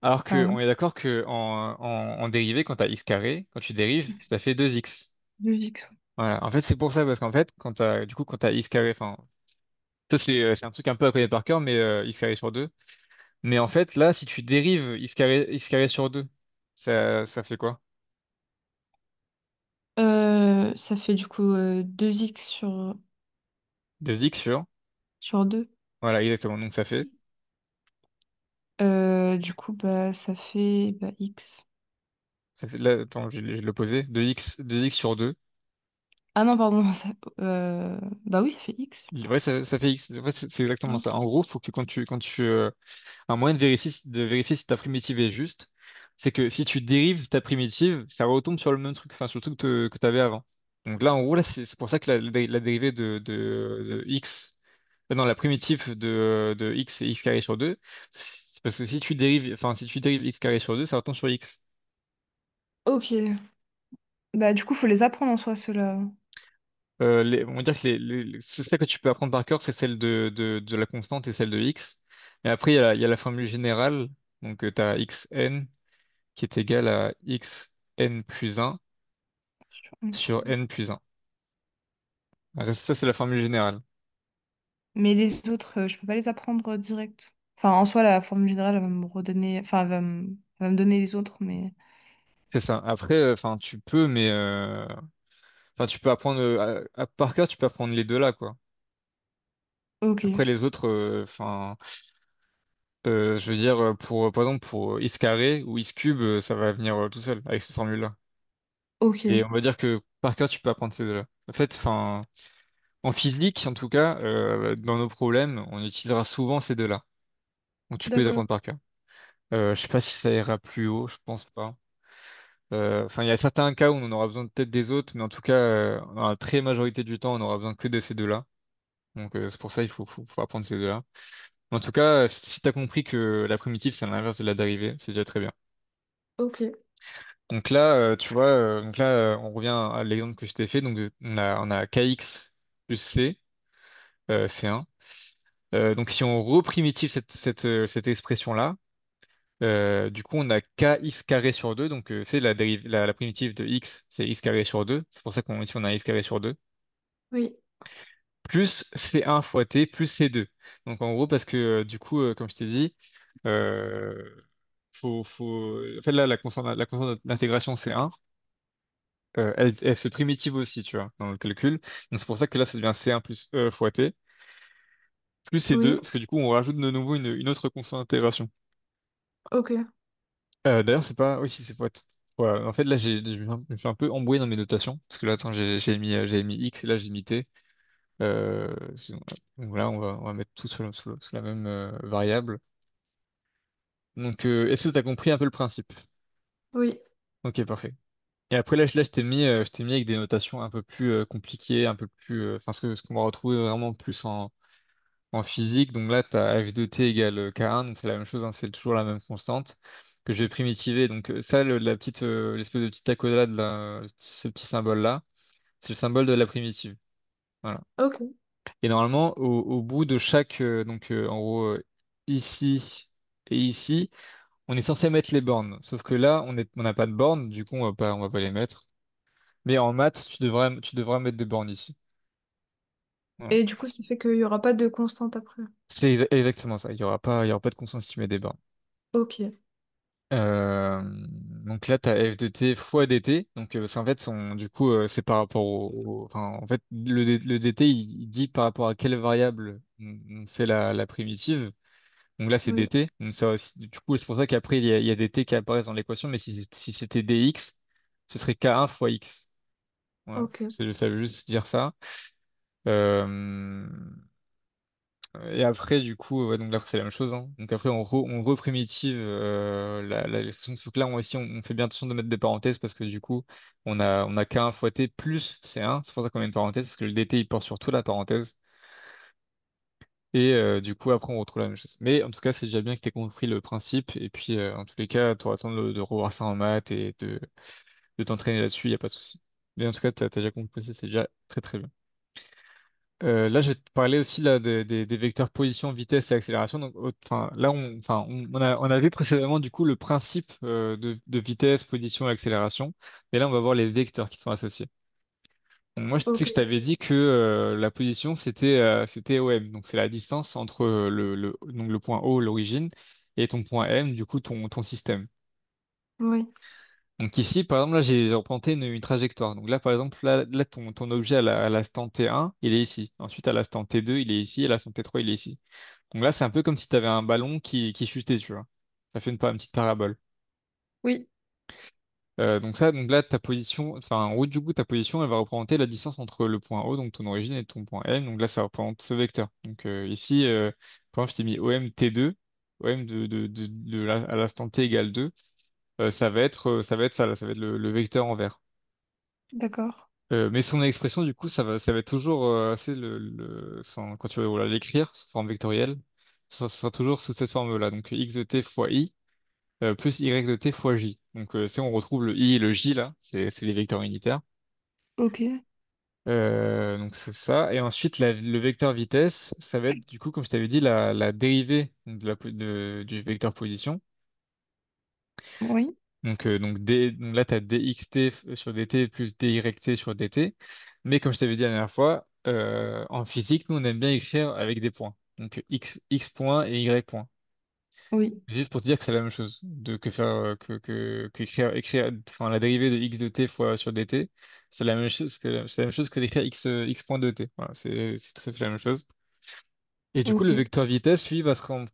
Alors que Ah, on est d'accord que en dérivée quand tu as x carré, quand tu dérives, ça fait 2x. 2x. Voilà. En fait c'est pour ça parce qu'en fait quand t'as x carré, enfin ça c'est un truc un peu à connaître par cœur mais x carré sur 2. Mais en fait là si tu dérives x carré sur 2, ça fait quoi? Ça fait du coup 2x Deux x sur 2. voilà exactement donc ça fait Du coup, bah, ça fait bah, x. là attends je vais le poser deux x sur 2. Ah non, pardon. Bah oui, ça fait x. Ouais, ça fait X. En fait, c'est exactement Hein. ça. En gros, faut que un moyen de vérifier si ta primitive est juste, c'est que si tu dérives ta primitive, ça retombe sur le même truc, enfin, sur le truc que tu avais avant. Donc là, en gros, là, c'est pour ça que la dérivée de X, non, la primitive de X c'est X carré sur 2, c'est parce que si tu dérives X carré sur 2, ça retombe sur X. Ok. Bah, du coup, faut les apprendre en soi, ceux-là. On va dire que c'est ça que tu peux apprendre par cœur, c'est celle de la constante et celle de x. Et après, il y a la formule générale. Donc, tu as xn qui est égal à xn plus 1 sur n plus 1. Ça, c'est la formule générale. Mais les autres, je peux pas les apprendre direct. Enfin, en soi, la formule générale, elle va me redonner. Enfin, elle va me donner les autres, mais. C'est ça. Après, enfin, tu peux, mais enfin, tu peux apprendre par cœur, tu peux apprendre les deux là, quoi. Ok. Après, les autres, enfin, je veux dire, par exemple, pour x carré ou x cube, ça va venir tout seul avec cette formule-là. Et Ok. on va dire que par cœur, tu peux apprendre ces deux-là. En fait, enfin, en physique, en tout cas, dans nos problèmes, on utilisera souvent ces deux-là. Donc tu peux les D'accord. apprendre par cœur. Je sais pas si ça ira plus haut, je pense pas. Enfin, il y a certains cas où on aura besoin peut-être des autres, mais en tout cas, dans la très majorité du temps, on aura besoin que de ces deux-là. Donc c'est pour ça il faut apprendre ces deux-là. En tout cas, si tu as compris que la primitive, c'est l'inverse de la dérivée, c'est déjà très bien. Ok. Donc là, tu vois, on revient à l'exemple que je t'ai fait. Donc on a kx plus c. C1. Donc si on reprimitive cette expression-là, du coup on a kx carré sur 2, donc c'est la primitive de x, c'est x carré sur 2, c'est pour ça qu'ici on a x carré sur 2, Oui. plus c1 fois t plus c2. Donc en gros parce que du coup, comme je t'ai dit, euh, en fait là la constante d'intégration c'est 1, elle se primitive aussi, tu vois, dans le calcul. Donc c'est pour ça que là, ça devient C1 plus E fois T, plus C2, Oui, parce que du coup, on rajoute de nouveau une autre constante d'intégration. ok. D'ailleurs, c'est pas... Oui, si, c'est fois T. Voilà. En fait, là, je me suis un peu embrouillé dans mes notations, parce que là, attends, j'ai mis X et là, j'ai mis T. Donc là, on va mettre tout sous la même variable. Donc, est-ce que tu as compris un peu le principe? Oui, Ok, parfait. Et après, là, je t'ai mis avec des notations un peu plus compliquées, un peu plus... Enfin, ce qu'on va retrouver vraiment plus en physique. Donc là, tu as f de t égale k1, donc c'est la même chose, hein, c'est toujours la même constante que je vais primitiver. Donc ça, l'espèce de petite accolade, là, ce petit symbole-là, c'est le symbole de la primitive. Voilà. ok. Et normalement, au bout de chaque... donc en gros, ici et ici, on est censé mettre les bornes. Sauf que là, on n'a pas de bornes, du coup, on va pas les mettre. Mais en maths, tu devras mettre des bornes ici. Voilà. Et du coup, ça fait qu'il y aura pas de constante après. C'est exactement ça. Il y aura pas de constante si tu mets des bornes. Ok. Euh, donc là, tu as f de t fois dt. Donc c'est en fait, du coup, c'est par rapport enfin, en fait, le dt, il dit par rapport à quelle variable on fait la primitive. Donc là, c'est Oui, dt. Donc ça, du coup, c'est pour ça qu'après, il y a des t qui apparaissent dans l'équation. Mais si c'était dx, ce serait k1 fois x. Voilà. ok. Ça veut juste dire ça. Euh, Et après, du coup, ouais, donc là, c'est la même chose, hein. Donc après, on reprimitive l'expression. Sauf que là, on fait bien attention de mettre des parenthèses parce que du coup, on a K1 fois T plus C1. C'est pour ça qu'on met une parenthèse parce que le DT, il porte sur toute la parenthèse. Et du coup, après, on retrouve la même chose. Mais en tout cas, c'est déjà bien que tu aies compris le principe. Et puis, en tous les cas, tu auras le temps de revoir ça en maths et de t'entraîner là-dessus, il n'y a pas de souci. Mais en tout cas, tu as déjà compris ça, c'est déjà très très bien. Là, je vais te parler aussi là, des vecteurs position, vitesse et accélération. Donc, enfin, là, on a vu précédemment du coup le principe de vitesse, position et accélération. Mais là, on va voir les vecteurs qui sont associés. Donc, moi, je sais que je Ok. t'avais dit que la position, c'était OM. Donc, c'est la distance entre donc le point O, l'origine, et ton point M, du coup, ton système. Oui. Donc ici, par exemple, là, j'ai représenté une trajectoire. Donc là, par exemple, là ton objet à l'instant T1, il est ici. Ensuite, à l'instant T2, il est ici. Et à l'instant T3, il est ici. Donc là, c'est un peu comme si tu avais un ballon qui chutait, tu vois. Ça fait une petite parabole. Oui. Donc là, ta position, enfin, en haut du coup, ta position, elle va représenter la distance entre le point O, donc ton origine, et ton point M. Donc là, ça représente ce vecteur. Donc ici, par exemple, je t'ai mis OM T2, OM à l'instant T égale 2. Ça va être ça, là, ça va être le vecteur en vert. D'accord. Mais son expression, du coup, ça va être toujours assez quand tu vas voilà, l'écrire sous forme vectorielle, ça sera toujours sous cette forme-là. Donc x de t fois i plus y de t fois j. Donc c'est on retrouve le i et le j là, c'est les vecteurs unitaires. Ok. Donc c'est ça. Et ensuite, le vecteur vitesse, ça va être du coup, comme je t'avais dit, la dérivée du vecteur position. Oui. Donc là, tu as dxt sur dt plus dyt sur dt. Mais comme je t'avais dit la dernière fois, en physique, nous, on aime bien écrire avec des points. Donc x point et y point. Oui. Juste pour te dire que c'est la même chose que faire écrire enfin, la dérivée de x de t fois sur dt, c'est la même chose que d'écrire x point de t. Voilà, c'est tout à fait la même chose. Et du coup, le Ok. vecteur vitesse, lui, enfin,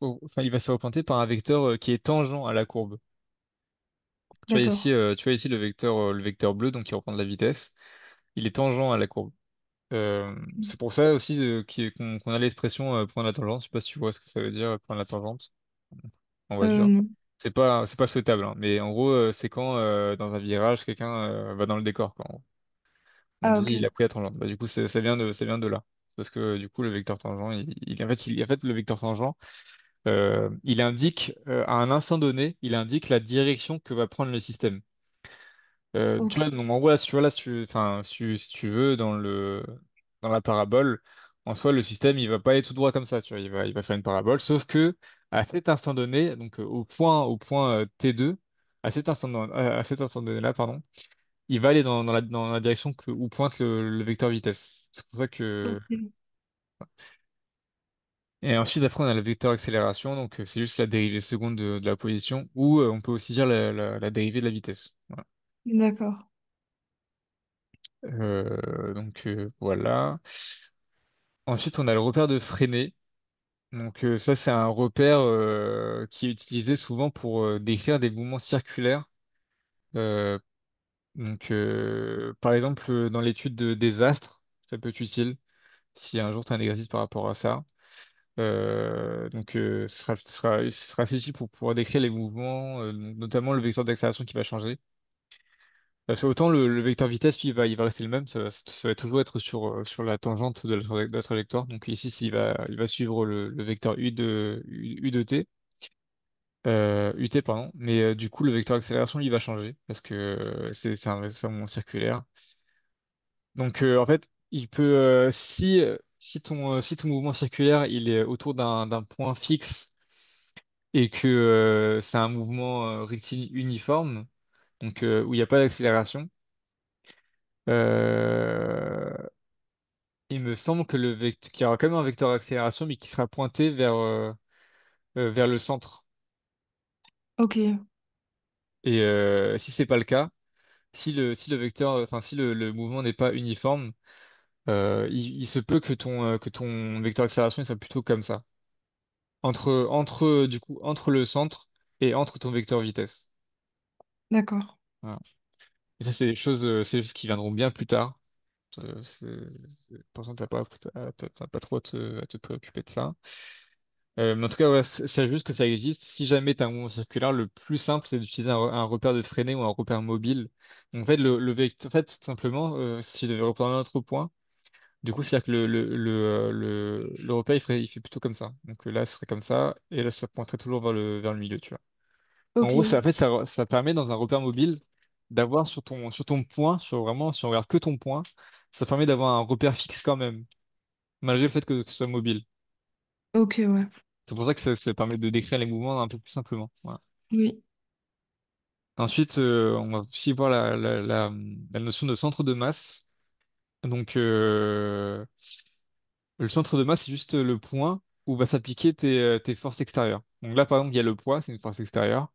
il va se représenter par un vecteur qui est tangent à la courbe. D'accord. Tu vois ici le vecteur bleu, donc qui représente la vitesse. Il est tangent à la courbe. C'est pour ça aussi qu'on a l'expression prendre la tangente. Je sais pas si tu vois ce que ça veut dire, prendre la tangente en voiture. Non. C'est pas souhaitable, hein. Mais en gros, c'est quand dans un virage, quelqu'un va dans le décor, quoi. On Ah, dit il ok. a pris la tangente. Bah, du coup, ça vient de là. Parce que du coup, le vecteur tangent, en fait, le vecteur tangent, il indique à un instant donné, il indique la direction que va prendre le système. Tu Ok. vois, donc en gros, là, si tu vois, là, enfin, si tu veux, dans la parabole, en soi, le système, il va pas aller tout droit comme ça, tu vois, il va faire une parabole, sauf que à cet instant donné, donc au point T2, à cet instant donné-là, pardon, il va aller dans la direction où pointe le vecteur vitesse. C'est pour ça que... Ok. Et ensuite, après, on a le vecteur accélération, donc c'est juste la dérivée seconde de la position, ou on peut aussi dire la dérivée de la vitesse. Voilà. D'accord. Voilà. Ensuite, on a le repère de Freinet. Ça, c'est un repère qui est utilisé souvent pour décrire des mouvements circulaires. Euh, Par exemple, dans l'étude des astres, ça peut être utile si un jour tu as un exercice par rapport à ça. Ce sera assez utile pour pouvoir décrire les mouvements, notamment le vecteur d'accélération qui va changer. Parce que autant le vecteur vitesse, lui, il va rester le même, ça va toujours être sur la tangente de la trajectoire. Donc ici, il va suivre le vecteur U de t, UT, pardon. Mais du coup, le vecteur d'accélération, lui, il va changer, parce que c'est un mouvement circulaire. En fait, si ton mouvement circulaire, il est autour d'un point fixe et que c'est un mouvement rectiligne uniforme, où il n'y a pas d'accélération, euh, il me semble que qu'il y aura quand même un vecteur d'accélération, mais qui sera pointé vers le centre. Ok, Et si c'est pas le cas, si le vecteur, enfin si le mouvement n'est pas uniforme, il se peut que ton vecteur d'accélération il soit plutôt comme ça, entre le centre et entre ton vecteur vitesse. d'accord. Voilà. Et ça, c'est des choses qui viendront bien plus tard. Pour l'instant, t'as pas trop à te préoccuper de ça. Mais en tout cas, ouais, c'est juste que ça existe. Si jamais tu as un mouvement circulaire, le plus simple, c'est d'utiliser un repère de freinet ou un repère mobile. Donc, en fait, le vecteur, en fait, tout simplement, si je devais reprendre un autre point, du coup, c'est-à-dire que le repère, il fait plutôt comme ça. Là, ce serait comme ça, et là, ça pointerait toujours vers le milieu, tu vois. En Ok, gros, en fait, ça permet dans un repère mobile d'avoir sur ton point, vraiment, si on regarde que ton point, ça permet d'avoir un repère fixe quand même, malgré le fait que ce soit mobile. ok, ouais. C'est pour ça que ça permet de décrire les mouvements un peu plus simplement. Voilà. Oui, Ensuite, on va aussi voir la notion de centre de masse. Donc, le centre de masse, c'est juste le point où va s'appliquer tes forces extérieures. Donc là, par exemple, il y a le poids, c'est une force extérieure.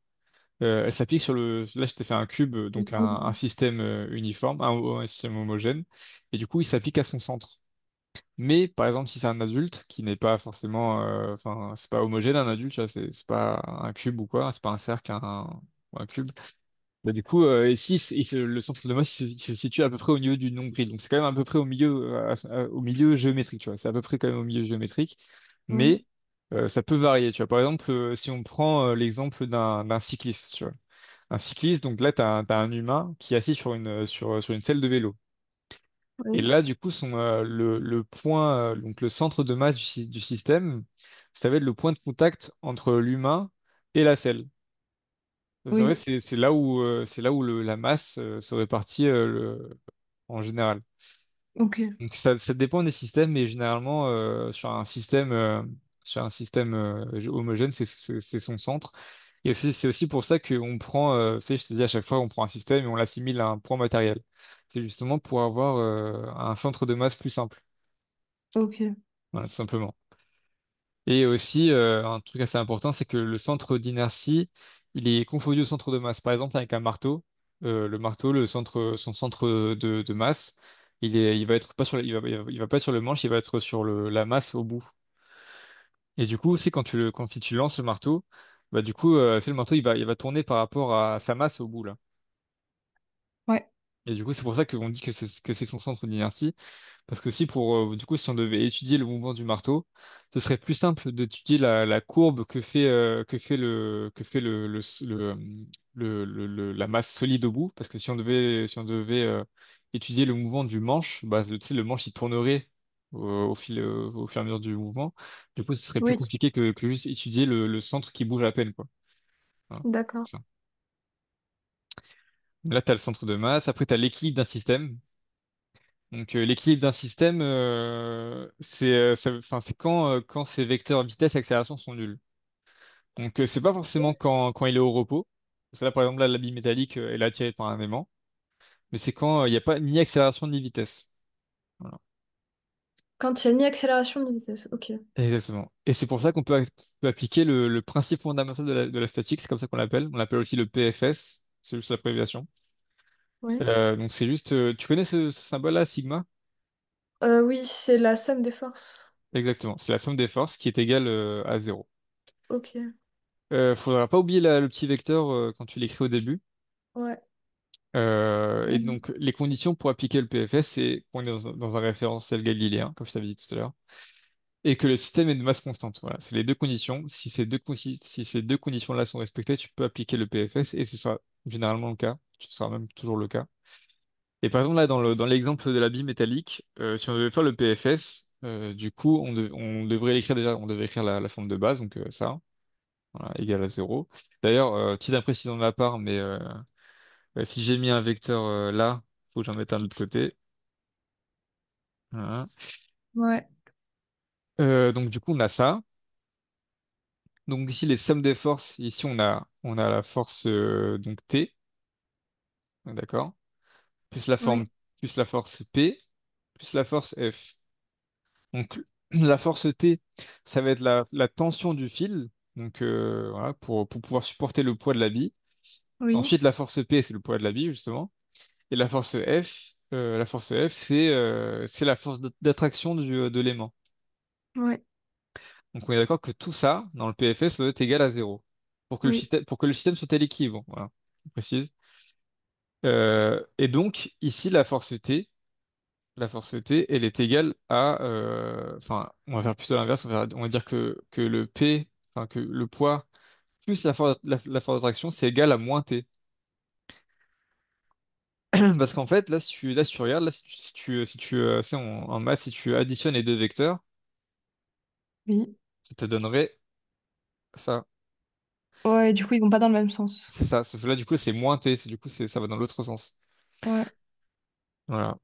Elle s'applique sur le. Là, je t'ai fait un cube, donc un autour. système uniforme, un système homogène. Et du coup, il s'applique à son centre. Mais par exemple, si c'est un adulte qui n'est pas forcément, enfin, c'est pas homogène, un adulte, tu vois, c'est pas un cube ou quoi, c'est pas un cercle, ou un cube. Bah, du coup, et si le centre de masse il se situe à peu près au niveau du nombril, donc c'est quand même à peu près au milieu géométrique, tu vois, c'est à peu près quand même au milieu géométrique, Oui, mais ça peut varier, tu vois. Par exemple, si on prend l'exemple d'un cycliste, tu vois, un cycliste, donc là, t'as un humain qui est assis sur une selle de vélo. Et oui, là, du coup, le point, donc le centre de masse du système, ça va être le point de contact entre l'humain et la selle. En fait, oui, c'est là où la masse se répartit en général. ok, Donc ça dépend des systèmes, mais généralement sur un système homogène, c'est son centre. Et aussi, c'est aussi pour ça qu'on prend, tu sais, je te dis à chaque fois, on prend un système et on l'assimile à un point matériel. C'est justement pour avoir un centre de masse plus simple, ok, voilà, tout simplement. Et aussi, un truc assez important, c'est que le centre d'inertie, il est confondu au centre de masse. Par exemple, avec un marteau, le marteau, son centre de masse, il va être pas sur, il va pas sur le manche, il va être sur la masse au bout. Et du coup, c'est si tu lances le marteau, bah du coup, c'est le marteau, il va tourner par rapport à sa masse au bout là. ouais, Et du coup, c'est pour ça qu'on dit que c'est son centre d'inertie. Parce que du coup, si on devait étudier le mouvement du marteau, ce serait plus simple d'étudier la courbe que fait la masse solide au bout. Parce que si on devait étudier le mouvement du manche, bah, tu sais, le manche, il tournerait au fur et à mesure du mouvement. Du coup, ce serait plus oui, compliqué que juste étudier le centre qui bouge à peine, quoi. Voilà, d'accord. c'est ça. Là, tu as le centre de masse. Après, tu as l'équilibre d'un système. L'équilibre d'un système, enfin, c'est quand ces vecteurs vitesse et accélération sont nuls. C'est pas forcément quand il est au repos. Parce que là, par exemple, là, la bille métallique, elle est attirée par un aimant. Mais c'est quand il n'y a pas ni accélération ni vitesse. Voilà. Quand il n'y a ni accélération ni vitesse, ok. Exactement. Et c'est pour ça qu'on peut appliquer le principe fondamental de la statique. C'est comme ça qu'on l'appelle. On l'appelle aussi le PFS. C'est juste l'abréviation. Oui. Donc c'est juste, tu connais ce symbole-là, sigma? Oui, c'est la somme des forces. Exactement, c'est la somme des forces qui est égale à zéro. Ok. Faudra pas oublier le petit vecteur quand tu l'écris au début. Ouais. Et Mhm. donc les conditions pour appliquer le PFS, c'est qu'on est dans un référentiel galiléen, comme je t'avais dit tout à l'heure, et que le système est de masse constante. Voilà, c'est les deux conditions. Si ces deux conditions-là sont respectées, tu peux appliquer le PFS, et ce sera généralement le cas. Ce sera même toujours le cas. Et par exemple, là, dans l'exemple de la bille métallique, si on devait faire le PFS, du coup, on devrait l'écrire déjà, on devrait écrire la forme de base, donc ça, voilà, égal à zéro. D'ailleurs, petite imprécision de ma part, mais si j'ai mis un vecteur là, faut que j'en mette un de l'autre côté. Voilà. Ouais. Donc du coup, on a ça. Donc ici, les sommes des forces, ici, on a la force donc T, d'accord, plus la forme, Oui. plus la force P, plus la force F. Donc, la force T, ça va être la tension du fil, donc voilà, pour pouvoir supporter le poids de la bille. Oui. Ensuite, la force P, c'est le poids de la bille, justement. Et la force F, c'est la force d'attraction de l'aimant. Ouais. Donc, on est d'accord que tout ça, dans le PFS, ça doit être égal à zéro. Oui. Pour que le système soit à l'équilibre. Voilà, je précise. Et donc, ici, la force T, elle est égale à, enfin, on va faire plutôt l'inverse, on va dire que le P, enfin, que le poids plus la force d'attraction, c'est égal à moins T. Parce qu'en fait, là, si tu regardes, là, c'est en maths, si tu additionnes les deux vecteurs, Oui. ça te donnerait ça. Ouais, du coup, ils vont pas dans le même sens. C'est ça. Sauf que là, du coup, c'est moins T, du coup, ça va dans l'autre sens. Ouais. Voilà.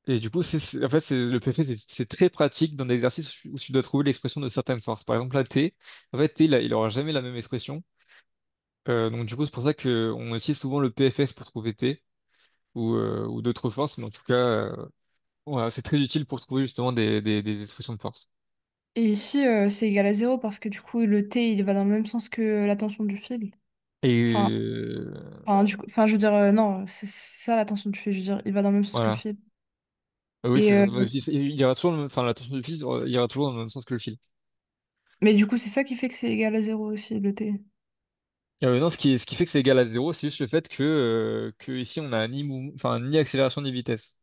Et du coup, en fait, le PF, c'est très pratique dans des exercices où tu dois trouver l'expression de certaines forces. Par exemple, là, T, en fait, T, il aura jamais la même expression. Donc du coup, c'est pour ça qu'on utilise souvent le PFS pour trouver T ou d'autres forces, mais en tout cas, voilà, c'est très utile pour trouver justement des expressions de force. Et ici, c'est égal à zéro parce que du coup, le T, il va dans le même sens que la tension du fil. Et Enfin, je veux dire, non, c'est ça la tension du fil. Je veux dire, il va dans le même sens que le voilà. fil. Ah oui, Et, c'est ça. Il y aura toujours enfin, la tension du fil, il ira toujours dans le même sens que le fil. mais du coup, c'est ça qui fait que c'est égal à zéro aussi, le T. Non, ce qui fait que c'est égal à zéro, c'est juste le fait que ici, on a enfin, ni accélération ni vitesse.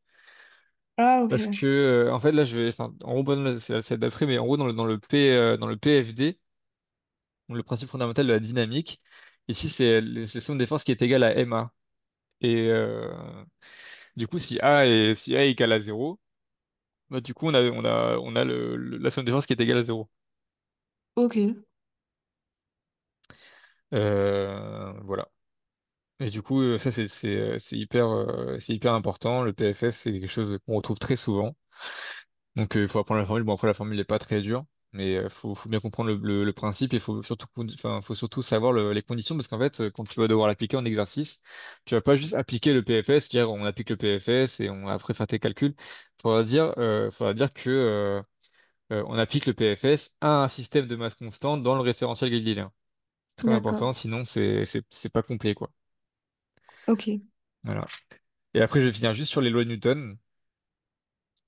Ah, Parce ok. que, en fait, là, enfin, en gros, bon, c'est celle d'après, mais en gros, dans le PFD, donc le principe fondamental de la dynamique, ici, c'est la somme des forces qui est égale à ma. Et du coup, si A est égal à zéro, bah, du coup, on a la somme des forces qui est égale à zéro. Ok. Voilà. Et du coup, ça, c'est hyper important. Le PFS, c'est quelque chose qu'on retrouve très souvent. Donc, il faut apprendre la formule. Bon, après, la formule n'est pas très dure, mais faut bien comprendre le principe. Il faut surtout, enfin, faut surtout savoir les conditions, parce qu'en fait, quand tu vas devoir l'appliquer en exercice, tu vas pas juste appliquer le PFS, dire on applique le PFS et on après faire tes calculs. Faudra dire que on applique le PFS à un système de masse constante dans le référentiel galiléen. C'est très D'accord. important, sinon c'est pas complet, quoi. Ok. Voilà. Et après, je vais finir juste sur les lois de Newton.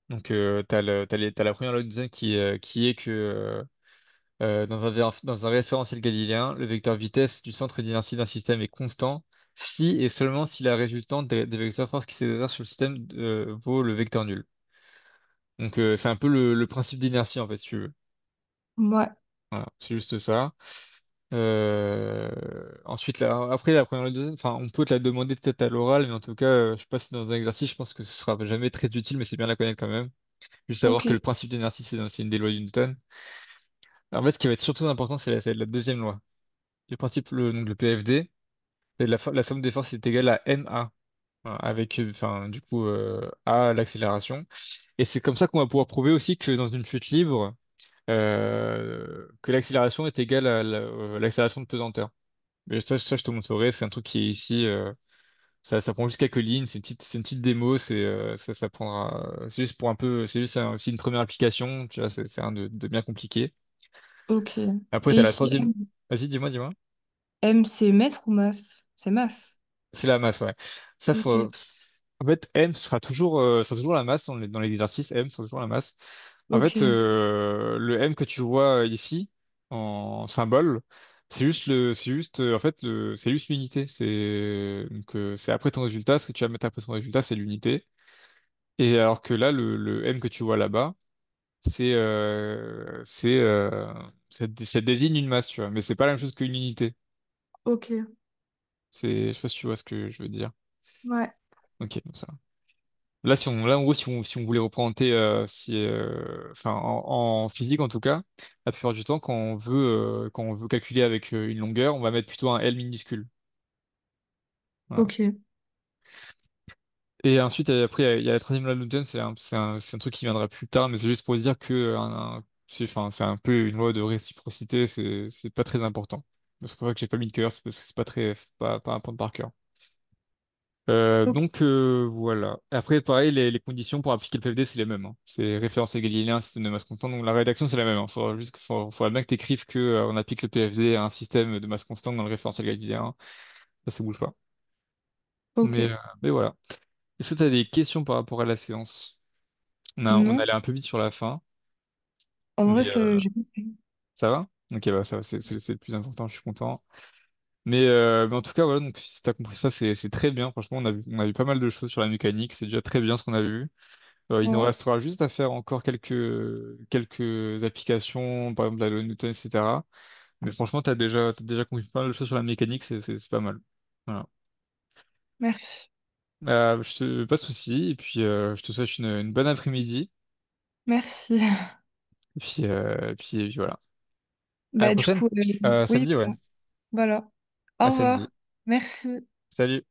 Donc, t'as la première loi de Newton qui est que dans un référentiel galiléen, le vecteur vitesse du centre d'inertie d'un système est constant si et seulement si la résultante des vecteurs force qui s'exercent sur le système vaut le vecteur nul. Donc, c'est un peu le principe d'inertie, en fait, si tu veux. Ouais. Voilà, c'est juste ça. Ensuite, après la première et la deuxième, enfin, on peut te la demander peut-être à l'oral, mais en tout cas, je sais pas si dans un exercice, je pense que ce sera jamais très utile, mais c'est bien de la connaître quand même. Juste savoir que le Ok. principe d'inertie, c'est une des lois de Newton. En fait, ce qui va être surtout important, c'est la deuxième loi. Le principe, donc le PFD, c'est la somme des forces est égale à ma, voilà, avec, enfin, du coup, A, l'accélération. Et c'est comme ça qu'on va pouvoir prouver aussi que dans une chute libre, que l'accélération est égale à l'accélération de pesanteur. Mais ça, je te montrerai, c'est un truc qui est ici. Ça prend juste quelques lignes, c'est une petite démo, ça prendra. C'est juste pour un peu, c'est juste aussi une première application, tu vois, c'est rien de bien compliqué. Ok. Après, Et t'as la ici, troisième. Vas-y, dis-moi. M, c'est mètre ou masse? C'est masse. C'est la masse, ouais. Ça, faut... Ok, En fait, M sera toujours la masse dans les exercices, M sera toujours la masse. En fait, ok, le M que tu vois ici, en symbole, en fait, c'est juste l'unité. C'est après ton résultat, ce que tu vas mettre après ton résultat, c'est l'unité. Et alors que là, le M que tu vois là-bas, c'est, euh, c'est, euh, ça désigne une masse, tu vois. Mais c'est pas la même chose qu'une unité. ok, Je sais pas si tu vois ce que je veux dire. ouais, Ok, donc ça. Là, en gros, si on voulait représenter, enfin, en physique en tout cas, la plupart du temps, quand on veut calculer avec une longueur, on va mettre plutôt un L minuscule. Voilà. ok, Et ensuite, après, il y a la troisième loi de Newton, c'est un truc qui viendra plus tard, mais c'est juste pour dire que enfin, c'est un peu une loi de réciprocité, c'est pas très important. C'est pour ça que j'ai pas mis de cœur, c'est parce que c'est pas très, pas à prendre par cœur. ok, Voilà. Après, pareil, les conditions pour appliquer le PFD, c'est les mêmes, hein. C'est référentiel galiléen, système de masse constante. Donc la rédaction, c'est la même, hein. Faudra bien que t'écrives que, on applique le PFD à un système de masse constante dans le référentiel galiléen. Ça bouge pas. ok. Mais voilà. Est-ce que tu as des questions par rapport à la séance? On Non, allait un peu vite sur la fin, en vrai, mais j'ai compris. ça va? Ok, bah ça va, c'est le plus important, je suis content. Mais en tout cas, voilà, donc si t'as compris ça, c'est très bien. Franchement, on a vu pas mal de choses sur la mécanique, c'est déjà très bien ce qu'on a vu. Il nous Ouais, restera juste à faire encore quelques applications, par exemple la loi de Newton, etc. Mais franchement, t'as déjà compris pas mal de choses sur la mécanique, c'est pas mal. Voilà. merci. Pas de souci, et puis je te souhaite une bonne après-midi, Merci. et puis voilà. À la Bah, du prochaine. coup, oui, Samedi, ouais. bah, voilà. Au À revoir. samedi. Merci. Salut.